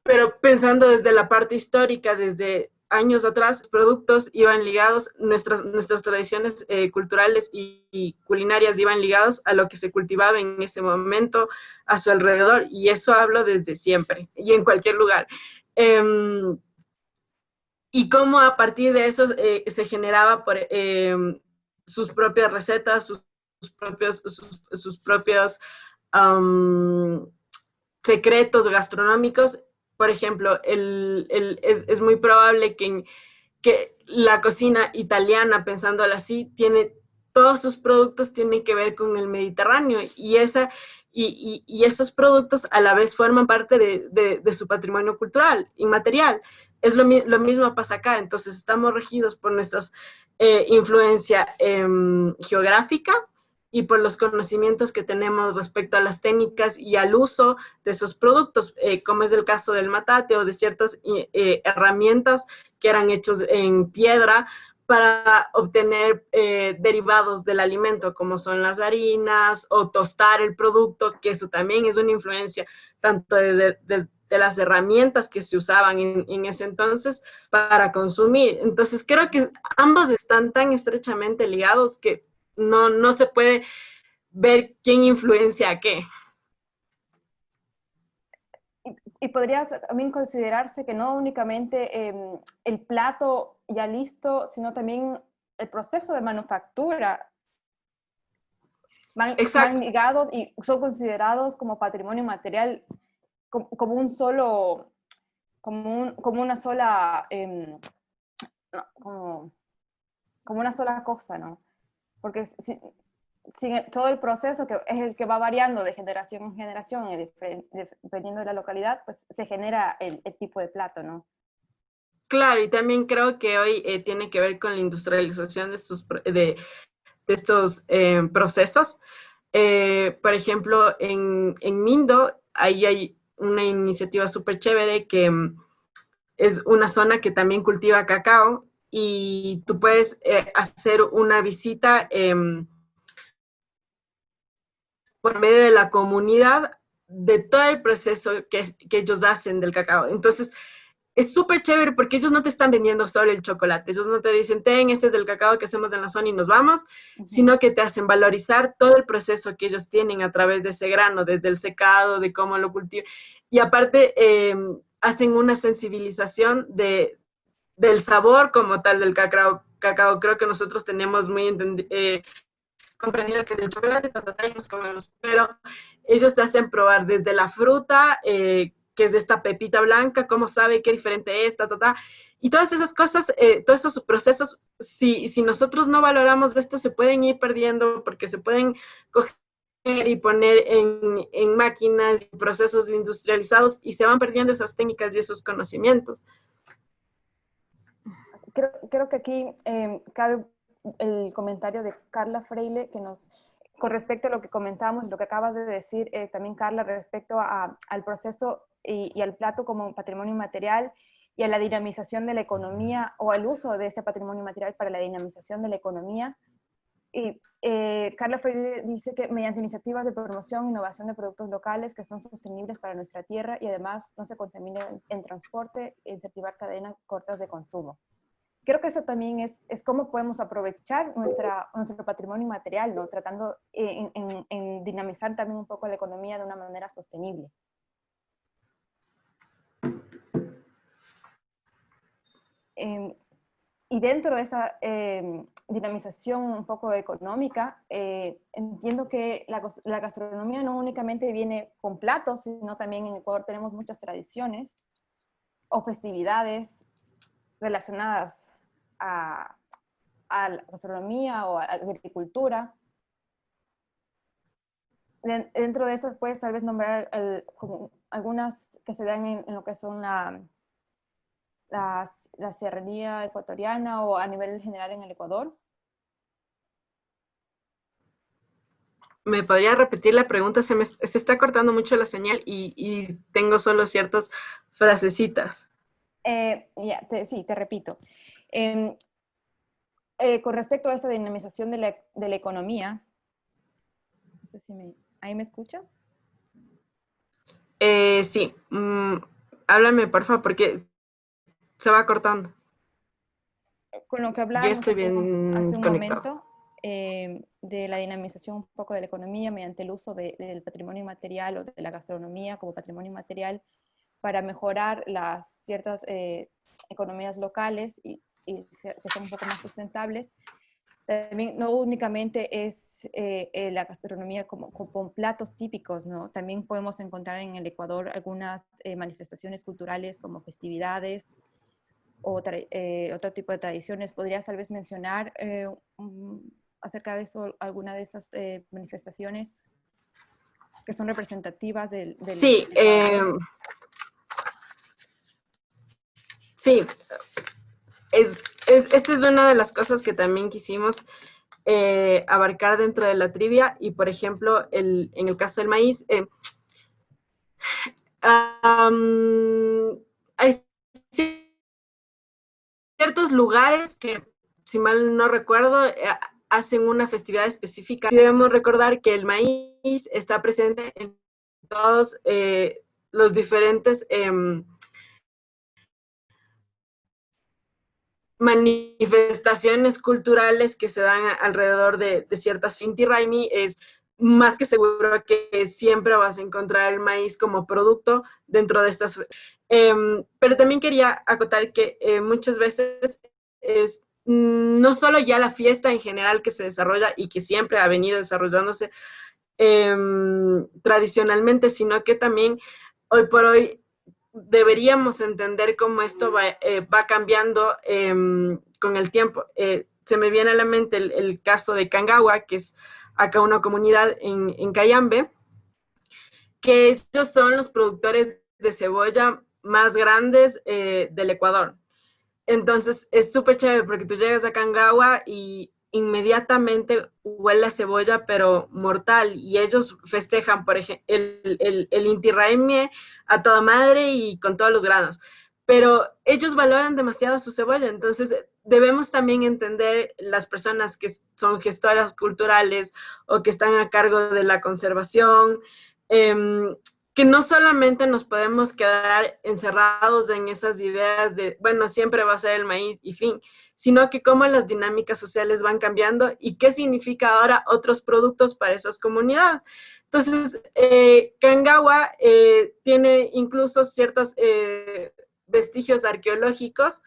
Pero pensando desde la parte histórica, desde años atrás, productos iban ligados, nuestras tradiciones culturales y culinarias iban ligados a lo que se cultivaba en ese momento a su alrededor, y eso hablo desde siempre y en cualquier lugar. Y cómo a partir de eso se generaba por, sus propias recetas, sus propios secretos gastronómicos. Por ejemplo, es muy probable que la cocina italiana, pensándolo así, tiene todos sus productos tienen que ver con el Mediterráneo y esos productos a la vez forman parte de su patrimonio cultural, inmaterial. Lo mismo pasa acá, entonces estamos regidos por nuestra influencia geográfica y por los conocimientos que tenemos respecto a las técnicas y al uso de esos productos, como es el caso del matate o de ciertas herramientas que eran hechos en piedra para obtener derivados del alimento, como son las harinas o tostar el producto, que eso también es una influencia tanto de las herramientas que se usaban en ese entonces para consumir. Entonces creo que ambos están tan estrechamente ligados que no se puede ver quién influencia a qué. Y podría también considerarse que no únicamente el plato ya listo, sino también el proceso de manufactura van ligados y son considerados como patrimonio material, como un solo, como una sola, no, como una sola cosa, ¿no? Porque todo el proceso que es el que va variando de generación en generación y dependiendo de la localidad, pues se genera el tipo de plato, ¿no? Claro, y también creo que hoy tiene que ver con la industrialización de estos procesos. Por ejemplo, en Mindo, ahí hay una iniciativa súper chévere que es una zona que también cultiva cacao y tú puedes hacer una visita por medio de la comunidad de todo el proceso que ellos hacen del cacao. Entonces, es súper chévere porque ellos no te están vendiendo solo el chocolate, ellos no te dicen, este es el cacao que hacemos en la zona y nos vamos, sino que te hacen valorizar todo el proceso que ellos tienen a través de ese grano, desde el secado, de cómo lo cultivan. Y aparte, hacen una sensibilización del sabor como tal del cacao. Creo que nosotros tenemos muy comprendido que es el chocolate, y nos comemos, pero ellos te hacen probar desde la fruta, que es de esta pepita blanca, cómo sabe, qué diferente es, y todas esas cosas, todos esos procesos, si nosotros no valoramos esto, se pueden ir perdiendo porque se pueden coger y poner en máquinas, procesos industrializados, y se van perdiendo esas técnicas y esos conocimientos. Creo que aquí cabe el comentario de Carla Freile, que con respecto a lo que comentábamos, lo que acabas de decir también, Carla, respecto al proceso y al plato como patrimonio inmaterial y a la dinamización de la economía, o al uso de este patrimonio inmaterial para la dinamización de la economía. Y Carla Freire dice que mediante iniciativas de promoción e innovación de productos locales que son sostenibles para nuestra tierra y además no se contaminen en transporte, incentivar cadenas cortas de consumo. Creo que eso también es cómo podemos aprovechar nuestro patrimonio inmaterial, ¿no? Tratando en dinamizar también un poco la economía de una manera sostenible. Y dentro de esa dinamización un poco económica, entiendo que la gastronomía no únicamente viene con platos, sino también en Ecuador tenemos muchas tradiciones o festividades relacionadas a la gastronomía o a la agricultura. Dentro de estas puedes tal vez nombrar como algunas que se dan en lo que son la serranía ecuatoriana o a nivel general en el Ecuador. ¿Me podría repetir la pregunta? Se está cortando mucho la señal y tengo solo ciertas frasecitas. Sí, te repito. Con respecto a esta dinamización de la economía, no sé si ¿ahí me escuchas? Sí, háblame por favor porque se va cortando. Con lo que Yo hablábamos estoy hace bien un conectado. momento, de la dinamización un poco de la economía mediante el uso del patrimonio inmaterial o de la gastronomía como patrimonio inmaterial para mejorar las ciertas economías locales y que son un poco más sustentables. También no únicamente es la gastronomía con platos típicos, ¿no? También podemos encontrar en el Ecuador algunas manifestaciones culturales como festividades o otro tipo de tradiciones. ¿Podrías tal vez mencionar acerca de eso, alguna de estas manifestaciones que son representativas del Sí, Ecuador? sí, esta es una de las cosas que también quisimos abarcar dentro de la trivia y, por ejemplo, en el caso del maíz, hay ciertos lugares que, si mal no recuerdo, hacen una festividad específica. Debemos recordar que el maíz está presente en todos los diferentes manifestaciones culturales que se dan alrededor de ciertas Inti Raymi. Es más que seguro que siempre vas a encontrar el maíz como producto dentro de estas. Pero también quería acotar que muchas veces es no solo ya la fiesta en general que se desarrolla y que siempre ha venido desarrollándose tradicionalmente, sino que también hoy por hoy deberíamos entender cómo esto va cambiando con el tiempo. Se me viene a la mente el caso de Cangaua, que es acá una comunidad en Cayambe, que ellos son los productores de cebolla más grandes del Ecuador. Entonces es súper chévere porque tú llegas a Cangaua y inmediatamente huele a cebolla, pero mortal, y ellos festejan, por ejemplo, el Inti Raymi a toda madre y con todos los granos, pero ellos valoran demasiado su cebolla, entonces debemos también entender las personas que son gestoras culturales o que están a cargo de la conservación, que no solamente nos podemos quedar encerrados en esas ideas de, bueno, siempre va a ser el maíz y fin, sino que cómo las dinámicas sociales van cambiando y qué significa ahora otros productos para esas comunidades. Entonces, Kangawa tiene incluso ciertos vestigios arqueológicos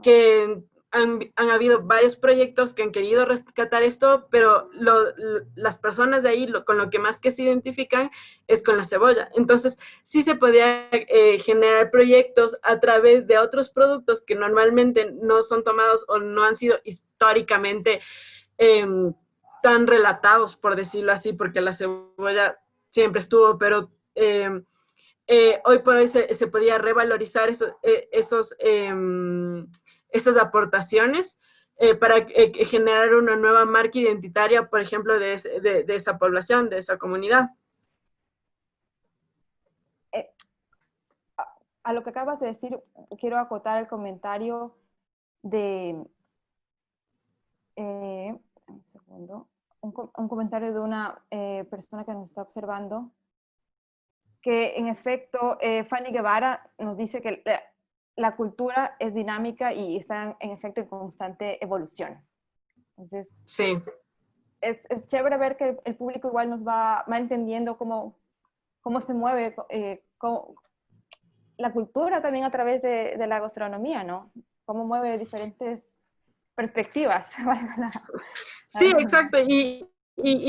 que han habido varios proyectos que han querido rescatar esto, pero las personas de ahí con lo que más que se identifican es con la cebolla. Entonces, sí se podía generar proyectos a través de otros productos que normalmente no son tomados o no han sido históricamente eh, tan relatados, por decirlo así, porque la cebolla siempre estuvo, pero hoy por hoy se podía revalorizar esos estas aportaciones para generar una nueva marca identitaria, por ejemplo, de esa población, de esa comunidad. A lo que acabas de decir, quiero acotar el comentario de, un segundo, un comentario de una persona que nos está observando, que en efecto, Fanny Guevara nos dice que la cultura es dinámica y está en efecto en constante evolución. Entonces, sí. Es chévere ver que el público igual nos va entendiendo cómo se mueve la cultura también a través de la gastronomía, ¿no? Cómo mueve diferentes perspectivas. Sí, exacto. Y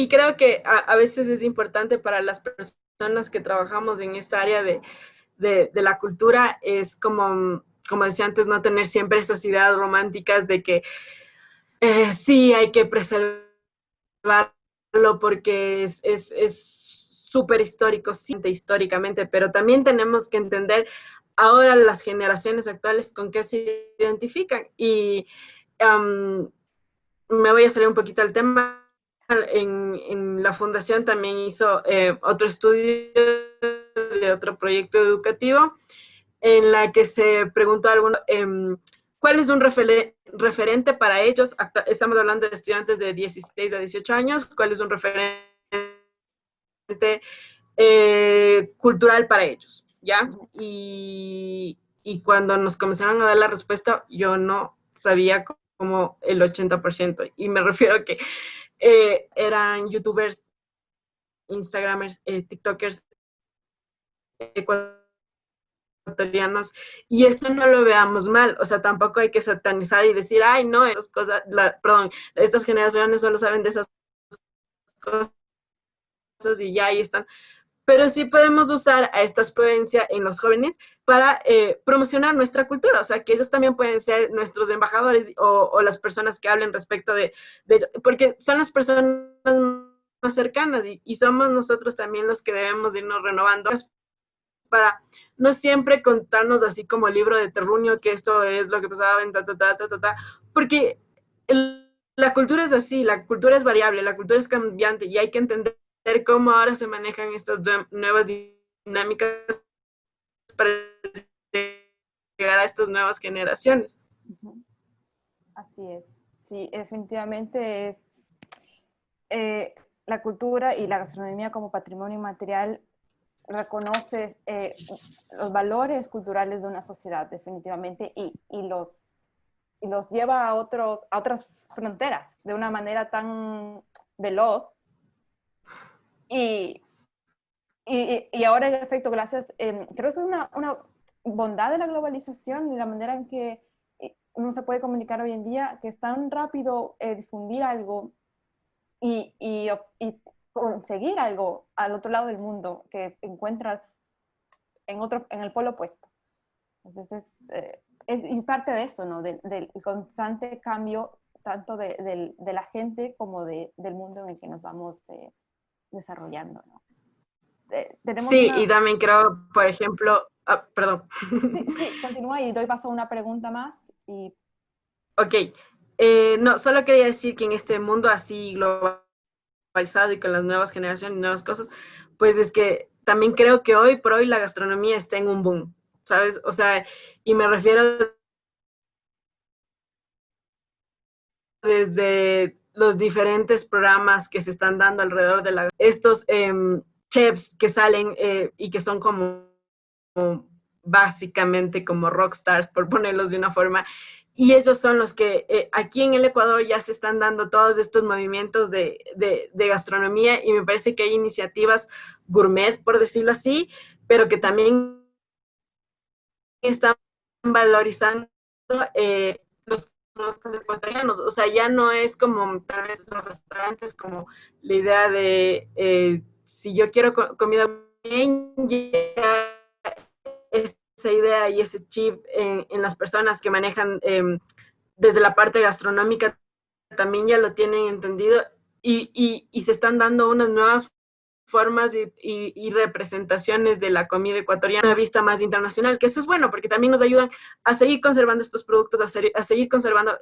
creo que a veces es importante para las personas que trabajamos en esta área de la cultura, es como decía antes, no tener siempre esas ideas románticas de que sí hay que preservarlo porque es súper histórico, sí, históricamente, pero también tenemos que entender ahora las generaciones actuales con qué se identifican. Y me voy a salir un poquito al tema. En la fundación también hizo otro estudio de otro proyecto educativo en la que se preguntó a algunos cuál es un referente para ellos. Estamos hablando de estudiantes de 16 a 18 años. ¿Cuál es un referente cultural para ellos? ¿Ya? Y cuando nos comenzaron a dar la respuesta, yo no sabía como el 80%. Y me refiero a que eran youtubers, instagramers, tiktokers, ecuatorianos, y eso no lo veamos mal, o sea, tampoco hay que satanizar y decir, ay, no, esas cosas, perdón, estas generaciones solo saben de esas cosas y ya ahí están, pero sí podemos usar a esta experiencia en los jóvenes para promocionar nuestra cultura, o sea, que ellos también pueden ser nuestros embajadores o las personas que hablen respecto de porque son las personas más cercanas y somos nosotros también los que debemos irnos renovando para no siempre contarnos así como libro de terruño que esto es lo que pasaba en porque la cultura es así, la cultura es variable, la cultura es cambiante y hay que entender cómo ahora se manejan estas nuevas dinámicas para llegar a estas nuevas generaciones. Así es. Sí, definitivamente es la cultura y la gastronomía como patrimonio inmaterial reconoce los valores culturales de una sociedad, definitivamente, y los lleva a otras fronteras de una manera tan veloz. Y ahora, en efecto, gracias, creo que es una bondad de la globalización y la manera en que uno se puede comunicar hoy en día, que es tan rápido difundir algo y conseguir algo al otro lado del mundo que encuentras en el polo opuesto. Entonces es parte de eso, ¿no? Del constante cambio tanto de la gente como del mundo en el que nos vamos desarrollando, ¿no? Tenemos Sí, una... y también creo, por ejemplo, perdón. Sí, sí, continúa y doy paso a una pregunta más. Ok, no, solo quería decir que en este mundo así globalizado y con las nuevas generaciones y nuevas cosas, pues es que también creo que hoy por hoy la gastronomía está en un boom, ¿sabes? O sea, y me refiero desde los diferentes programas que se están dando alrededor de estos chefs que salen y que son como básicamente como rockstars, por ponerlos de una forma, y ellos son los que aquí en el Ecuador ya se están dando todos estos movimientos de gastronomía, y me parece que hay iniciativas gourmet, por decirlo así, pero que también están valorizando los productos ecuatorianos. O sea, ya no es como tal vez los restaurantes, como la idea de si yo quiero comida bien, ya esa idea y ese chip en las personas que manejan desde la parte gastronómica también ya lo tienen entendido, y se están dando unas nuevas formas y representaciones de la comida ecuatoriana a vista más internacional, que eso es bueno porque también nos ayudan a seguir conservando estos productos, a seguir conservando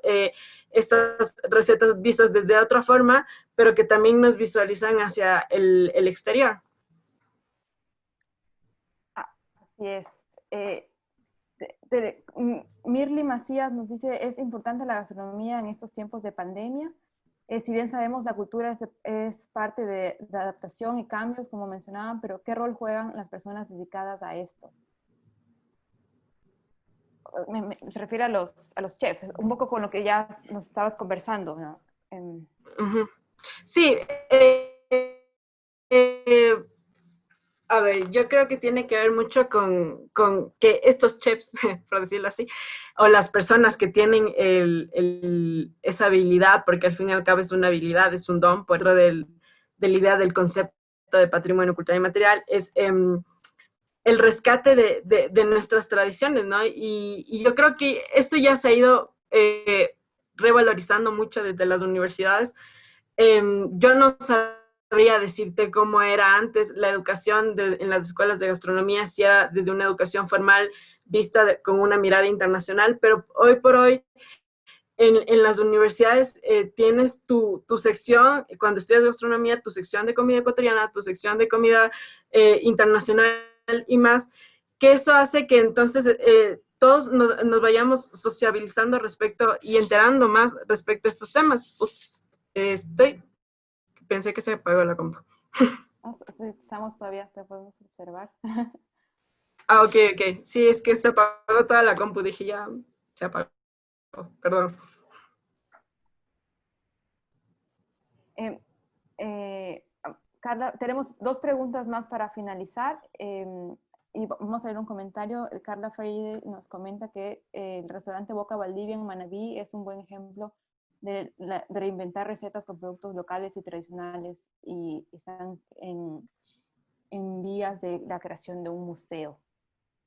estas recetas vistas desde otra forma, pero que también nos visualizan hacia el exterior. Así es. Mirly Macías nos dice, es importante la gastronomía en estos tiempos de pandemia. Si bien sabemos la cultura es parte de adaptación y cambios, como mencionaban, pero ¿qué rol juegan las personas dedicadas a esto? Se refiere a los chefs, un poco con lo que ya nos estabas conversando, ¿no? Sí, a ver, yo creo que tiene que ver mucho con que estos chefs, por decirlo así, o las personas que tienen esa habilidad, porque al fin y al cabo es una habilidad, es un don, por dentro de la idea del concepto de patrimonio cultural y material, es el rescate de nuestras tradiciones, ¿no? Y yo creo que esto ya se ha ido revalorizando mucho desde las universidades. Yo no sabría decirte cómo era antes la educación en las escuelas de gastronomía, si era desde una educación formal vista con una mirada internacional, pero hoy por hoy en las universidades tienes tu sección, cuando estudias gastronomía, tu sección de comida ecuatoriana, tu sección de comida internacional y más, que eso hace que entonces todos nos vayamos sociabilizando respecto y enterando más respecto a estos temas. Ups, pensé que se apagó la compu. Estamos todavía, te podemos observar. Ah, ok, ok. Sí, es que se apagó toda la compu, dije ya, se apagó, perdón. Carla, tenemos dos preguntas más para finalizar. Y vamos a ver un comentario. Carla Freire nos comenta que el restaurante Boca Valdivia en Manabí es un buen ejemplo de reinventar recetas con productos locales y tradicionales, y están en vías de la creación de un museo.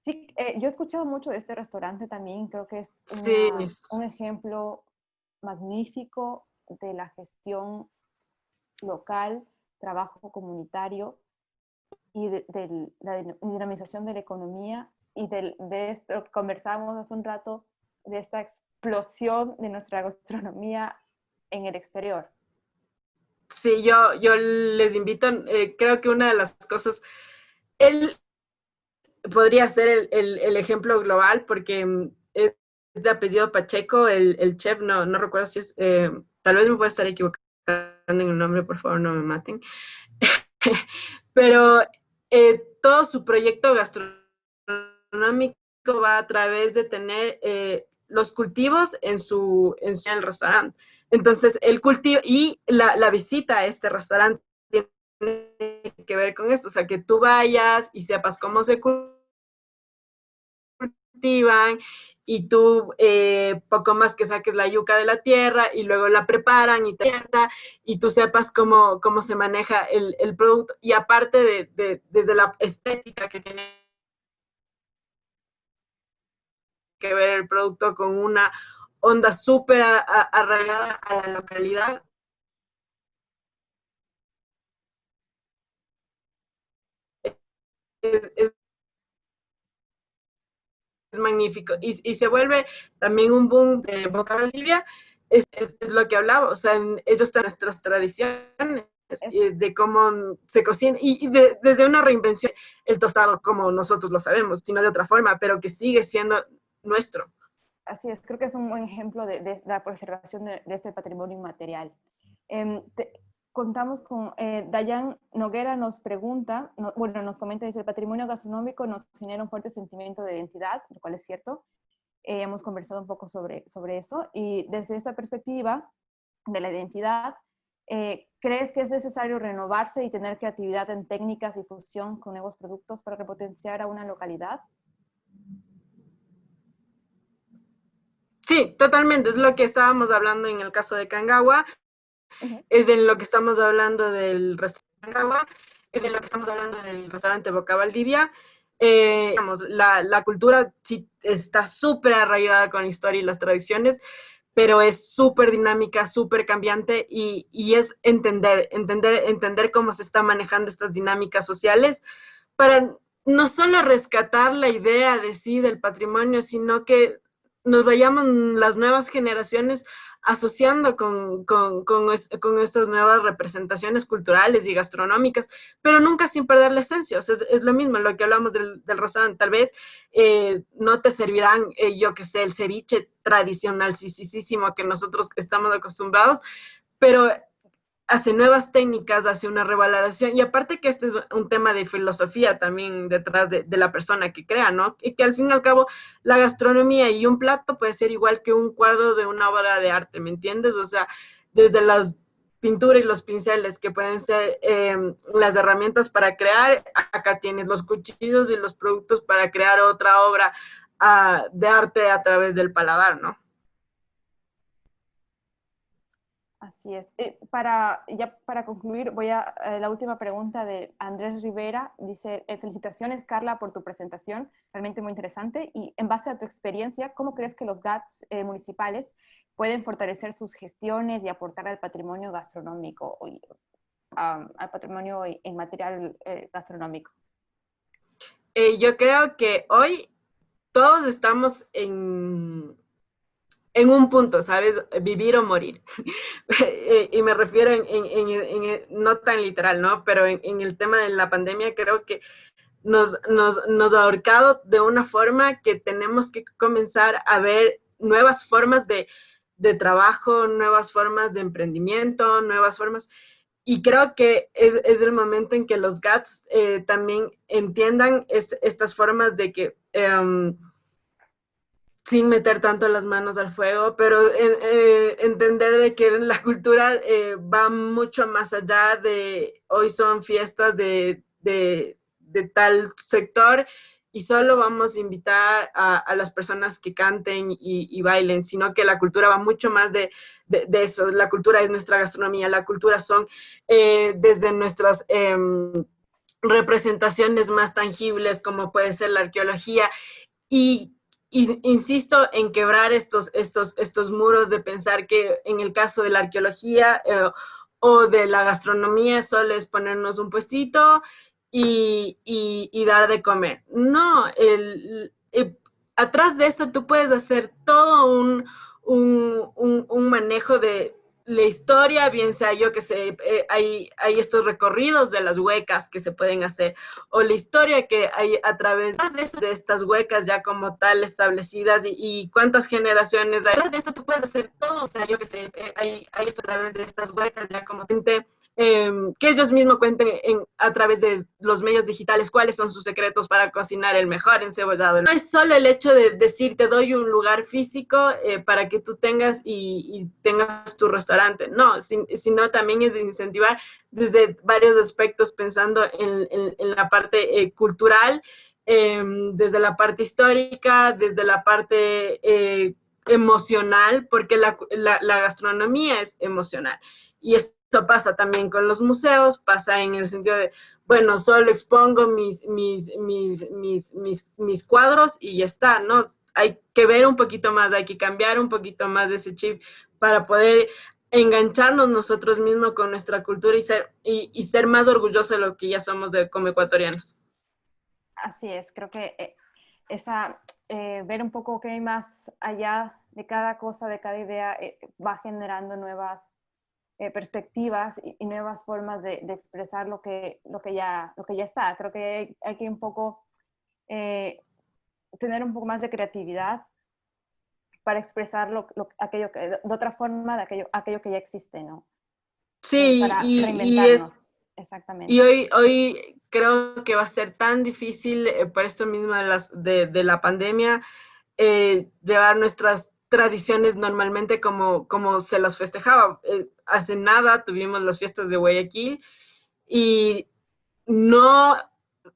Sí, yo he escuchado mucho de este restaurante también, creo que es Sí. un ejemplo magnífico de la gestión local, trabajo comunitario y de la dinamización de la economía, y de esto que conversábamos hace un rato, de esta explosión de nuestra gastronomía en el exterior. Sí, yo les invito, creo que una de las cosas, él podría ser el ejemplo global porque es de apellido Pacheco, el chef, no recuerdo si es, tal vez me pueda estar equivocando en el nombre, por favor no me maten, pero todo su proyecto gastronómico va a través de tener los cultivos en el restaurante. Entonces, el cultivo y la visita a este restaurante tiene que ver con esto, o sea, que tú vayas y sepas cómo se cultivan, y tú poco más que saques la yuca de la tierra y luego la preparan y tú sepas cómo se maneja el producto, y aparte desde la estética que tiene que ver el producto con una onda súper arraigada a la localidad. Es magnífico. Y se vuelve también un boom de Boca Valdivia, es lo que hablaba, o sea, ellos están nuestras tradiciones de cómo se cocina, y desde una reinvención, el tostado como nosotros lo sabemos, sino de otra forma, pero que sigue siendo nuestro. Así es, creo que es un buen ejemplo de la preservación de este patrimonio inmaterial. contamos con Dayan Noguera nos pregunta, bueno, nos comenta, dice, el patrimonio gastronómico nos genera un fuerte sentimiento de identidad, lo cual es cierto. Hemos conversado un poco sobre eso y desde esta perspectiva de la identidad, ¿crees que es necesario renovarse y tener creatividad en técnicas y fusión con nuevos productos para repotenciar a una localidad? Sí, totalmente, es lo que estábamos hablando en el caso de Kangawa, Uh-huh. es de lo que estamos hablando del restaurante Kangawa, es de lo que estamos hablando del restaurante Boca Valdivia. Digamos, la cultura sí está súper arraigada con la historia y las tradiciones, pero es súper dinámica, súper cambiante y es entender cómo se están manejando estas dinámicas sociales para no solo rescatar la idea de sí del patrimonio, sino que nos vayamos las nuevas generaciones asociando con estas nuevas representaciones culturales y gastronómicas, pero nunca sin perder la esencia. O sea, es lo mismo lo que hablamos del restaurante. Tal vez no te servirán, yo que sé, el ceviche tradicional, sí, sí, sí, sí, que nosotros estamos acostumbrados, pero hace nuevas técnicas, hace una revaloración, y aparte que este es un tema de filosofía también detrás de la persona que crea, ¿no? Y que al fin y al cabo la gastronomía y un plato puede ser igual que un cuadro de una obra de arte, ¿me entiendes? O sea, desde las pinturas y los pinceles que pueden ser las herramientas para crear, acá tienes los cuchillos y los productos para crear otra obra de arte a través del paladar, ¿no? Así es. Ya para concluir, la última pregunta de Andrés Rivera. Dice, felicitaciones Carla por tu presentación, realmente muy interesante. Y en base a tu experiencia, ¿cómo crees que los GATS municipales pueden fortalecer sus gestiones y aportar al patrimonio gastronómico, al patrimonio en material gastronómico? Yo creo que hoy todos estamos en un punto, ¿sabes? Vivir o morir. Y me refiero no tan literal, ¿no? Pero en el tema de la pandemia creo que nos ha ahorcado de una forma que tenemos que comenzar a ver nuevas formas de trabajo, nuevas formas de emprendimiento, nuevas formas. Y creo que es el momento en que los GATS también entiendan estas formas de que sin meter tanto las manos al fuego, pero entender de que la cultura va mucho más allá de hoy son fiestas de tal sector y solo vamos a invitar a las personas que canten y bailen, sino que la cultura va mucho más de eso. La cultura es nuestra gastronomía, la cultura son desde nuestras representaciones más tangibles, como puede ser la arqueología, y, y insisto en quebrar estos muros de pensar que en el caso de la arqueología o de la gastronomía solo es ponernos un puestito y dar de comer. No, atrás de eso tú puedes hacer todo un manejo de la historia, bien sea yo que sé, hay estos recorridos de las huecas que se pueden hacer, o la historia que hay a través de estas huecas ya como tal establecidas y cuántas generaciones hay. Detrás de esto tú puedes hacer todo, o sea, yo que sé, hay esto a través de estas huecas ya como gente que ellos mismos cuenten a través de los medios digitales cuáles son sus secretos para cocinar el mejor encebollado. No es solo el hecho de decir te doy un lugar físico para que tú tengas y tengas tu restaurante, no, sino también es de incentivar desde varios aspectos pensando en la parte cultural, desde la parte histórica, desde la parte emocional, porque la gastronomía es emocional. Y esto pasa también con los museos, pasa en el sentido de, bueno, solo expongo mis cuadros y ya está, ¿no? Hay que ver un poquito más, hay que cambiar un poquito más de ese chip para poder engancharnos nosotros mismos con nuestra cultura y ser más orgullosos de lo que ya somos como ecuatorianos. Así es, creo que ver un poco qué hay más allá de cada cosa, de cada idea, va generando nuevas perspectivas y nuevas formas de expresar lo que ya está. Creo que hay que un poco tener un poco más de creatividad para expresar aquello de otra forma de aquello que ya existe, ¿no? Sí, para reinventarnos. y Exactamente. hoy creo que va a ser tan difícil por esto mismo de la pandemia llevar nuestras tradiciones normalmente como se las festejaba. Hace nada tuvimos las fiestas de Guayaquil y no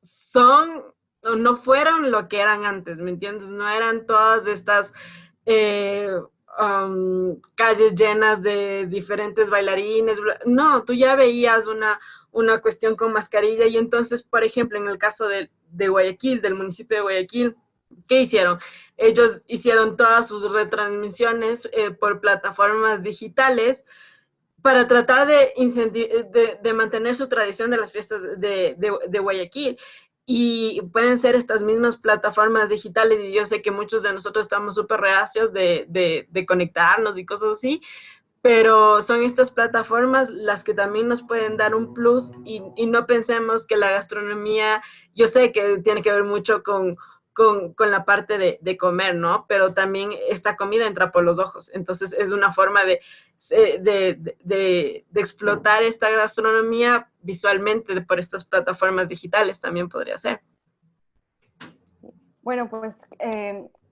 son, no fueron lo que eran antes, ¿me entiendes? No eran todas estas eh, calles llenas de diferentes bailarines. No, tú ya veías una cuestión con mascarilla y entonces, por ejemplo, en el caso de Guayaquil, del municipio de Guayaquil, ¿qué hicieron? Ellos hicieron todas sus retransmisiones por plataformas digitales para tratar de mantener su tradición de las fiestas de Guayaquil. Y pueden ser estas mismas plataformas digitales, y yo sé que muchos de nosotros estamos súper reacios de conectarnos y cosas así, pero son estas plataformas las que también nos pueden dar un plus y no pensemos que la gastronomía, yo sé que tiene que ver mucho con la parte de comer, ¿no? Pero también esta comida entra por los ojos, entonces es una forma de explotar esta gastronomía visualmente por estas plataformas digitales también podría ser. Bueno, pues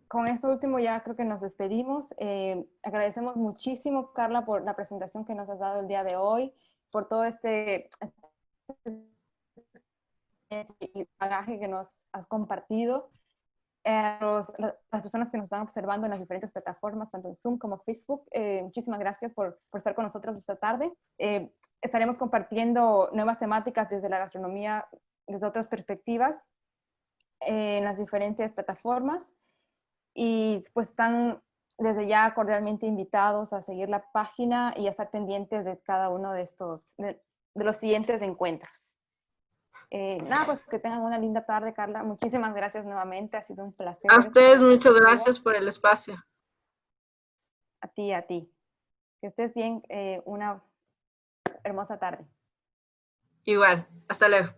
con esto último ya creo que nos despedimos. Agradecemos muchísimo, Carla, por la presentación que nos has dado el día de hoy, por todo este bagaje que nos has compartido. Las personas que nos están observando en las diferentes plataformas, tanto en Zoom como Facebook, muchísimas gracias por estar con nosotros esta tarde. Estaremos compartiendo nuevas temáticas desde la gastronomía, desde otras perspectivas, en las diferentes plataformas. Y pues están desde ya cordialmente invitados a seguir la página y a estar pendientes de cada uno de estos, de los siguientes encuentros. Nada, pues que tengan una linda tarde, Carla. Muchísimas gracias nuevamente. Ha sido un A placer ustedes conversar muchas contigo. gracias por el espacio. A ti, a ti. Que estés bien. Una hermosa tarde. Igual, hasta luego.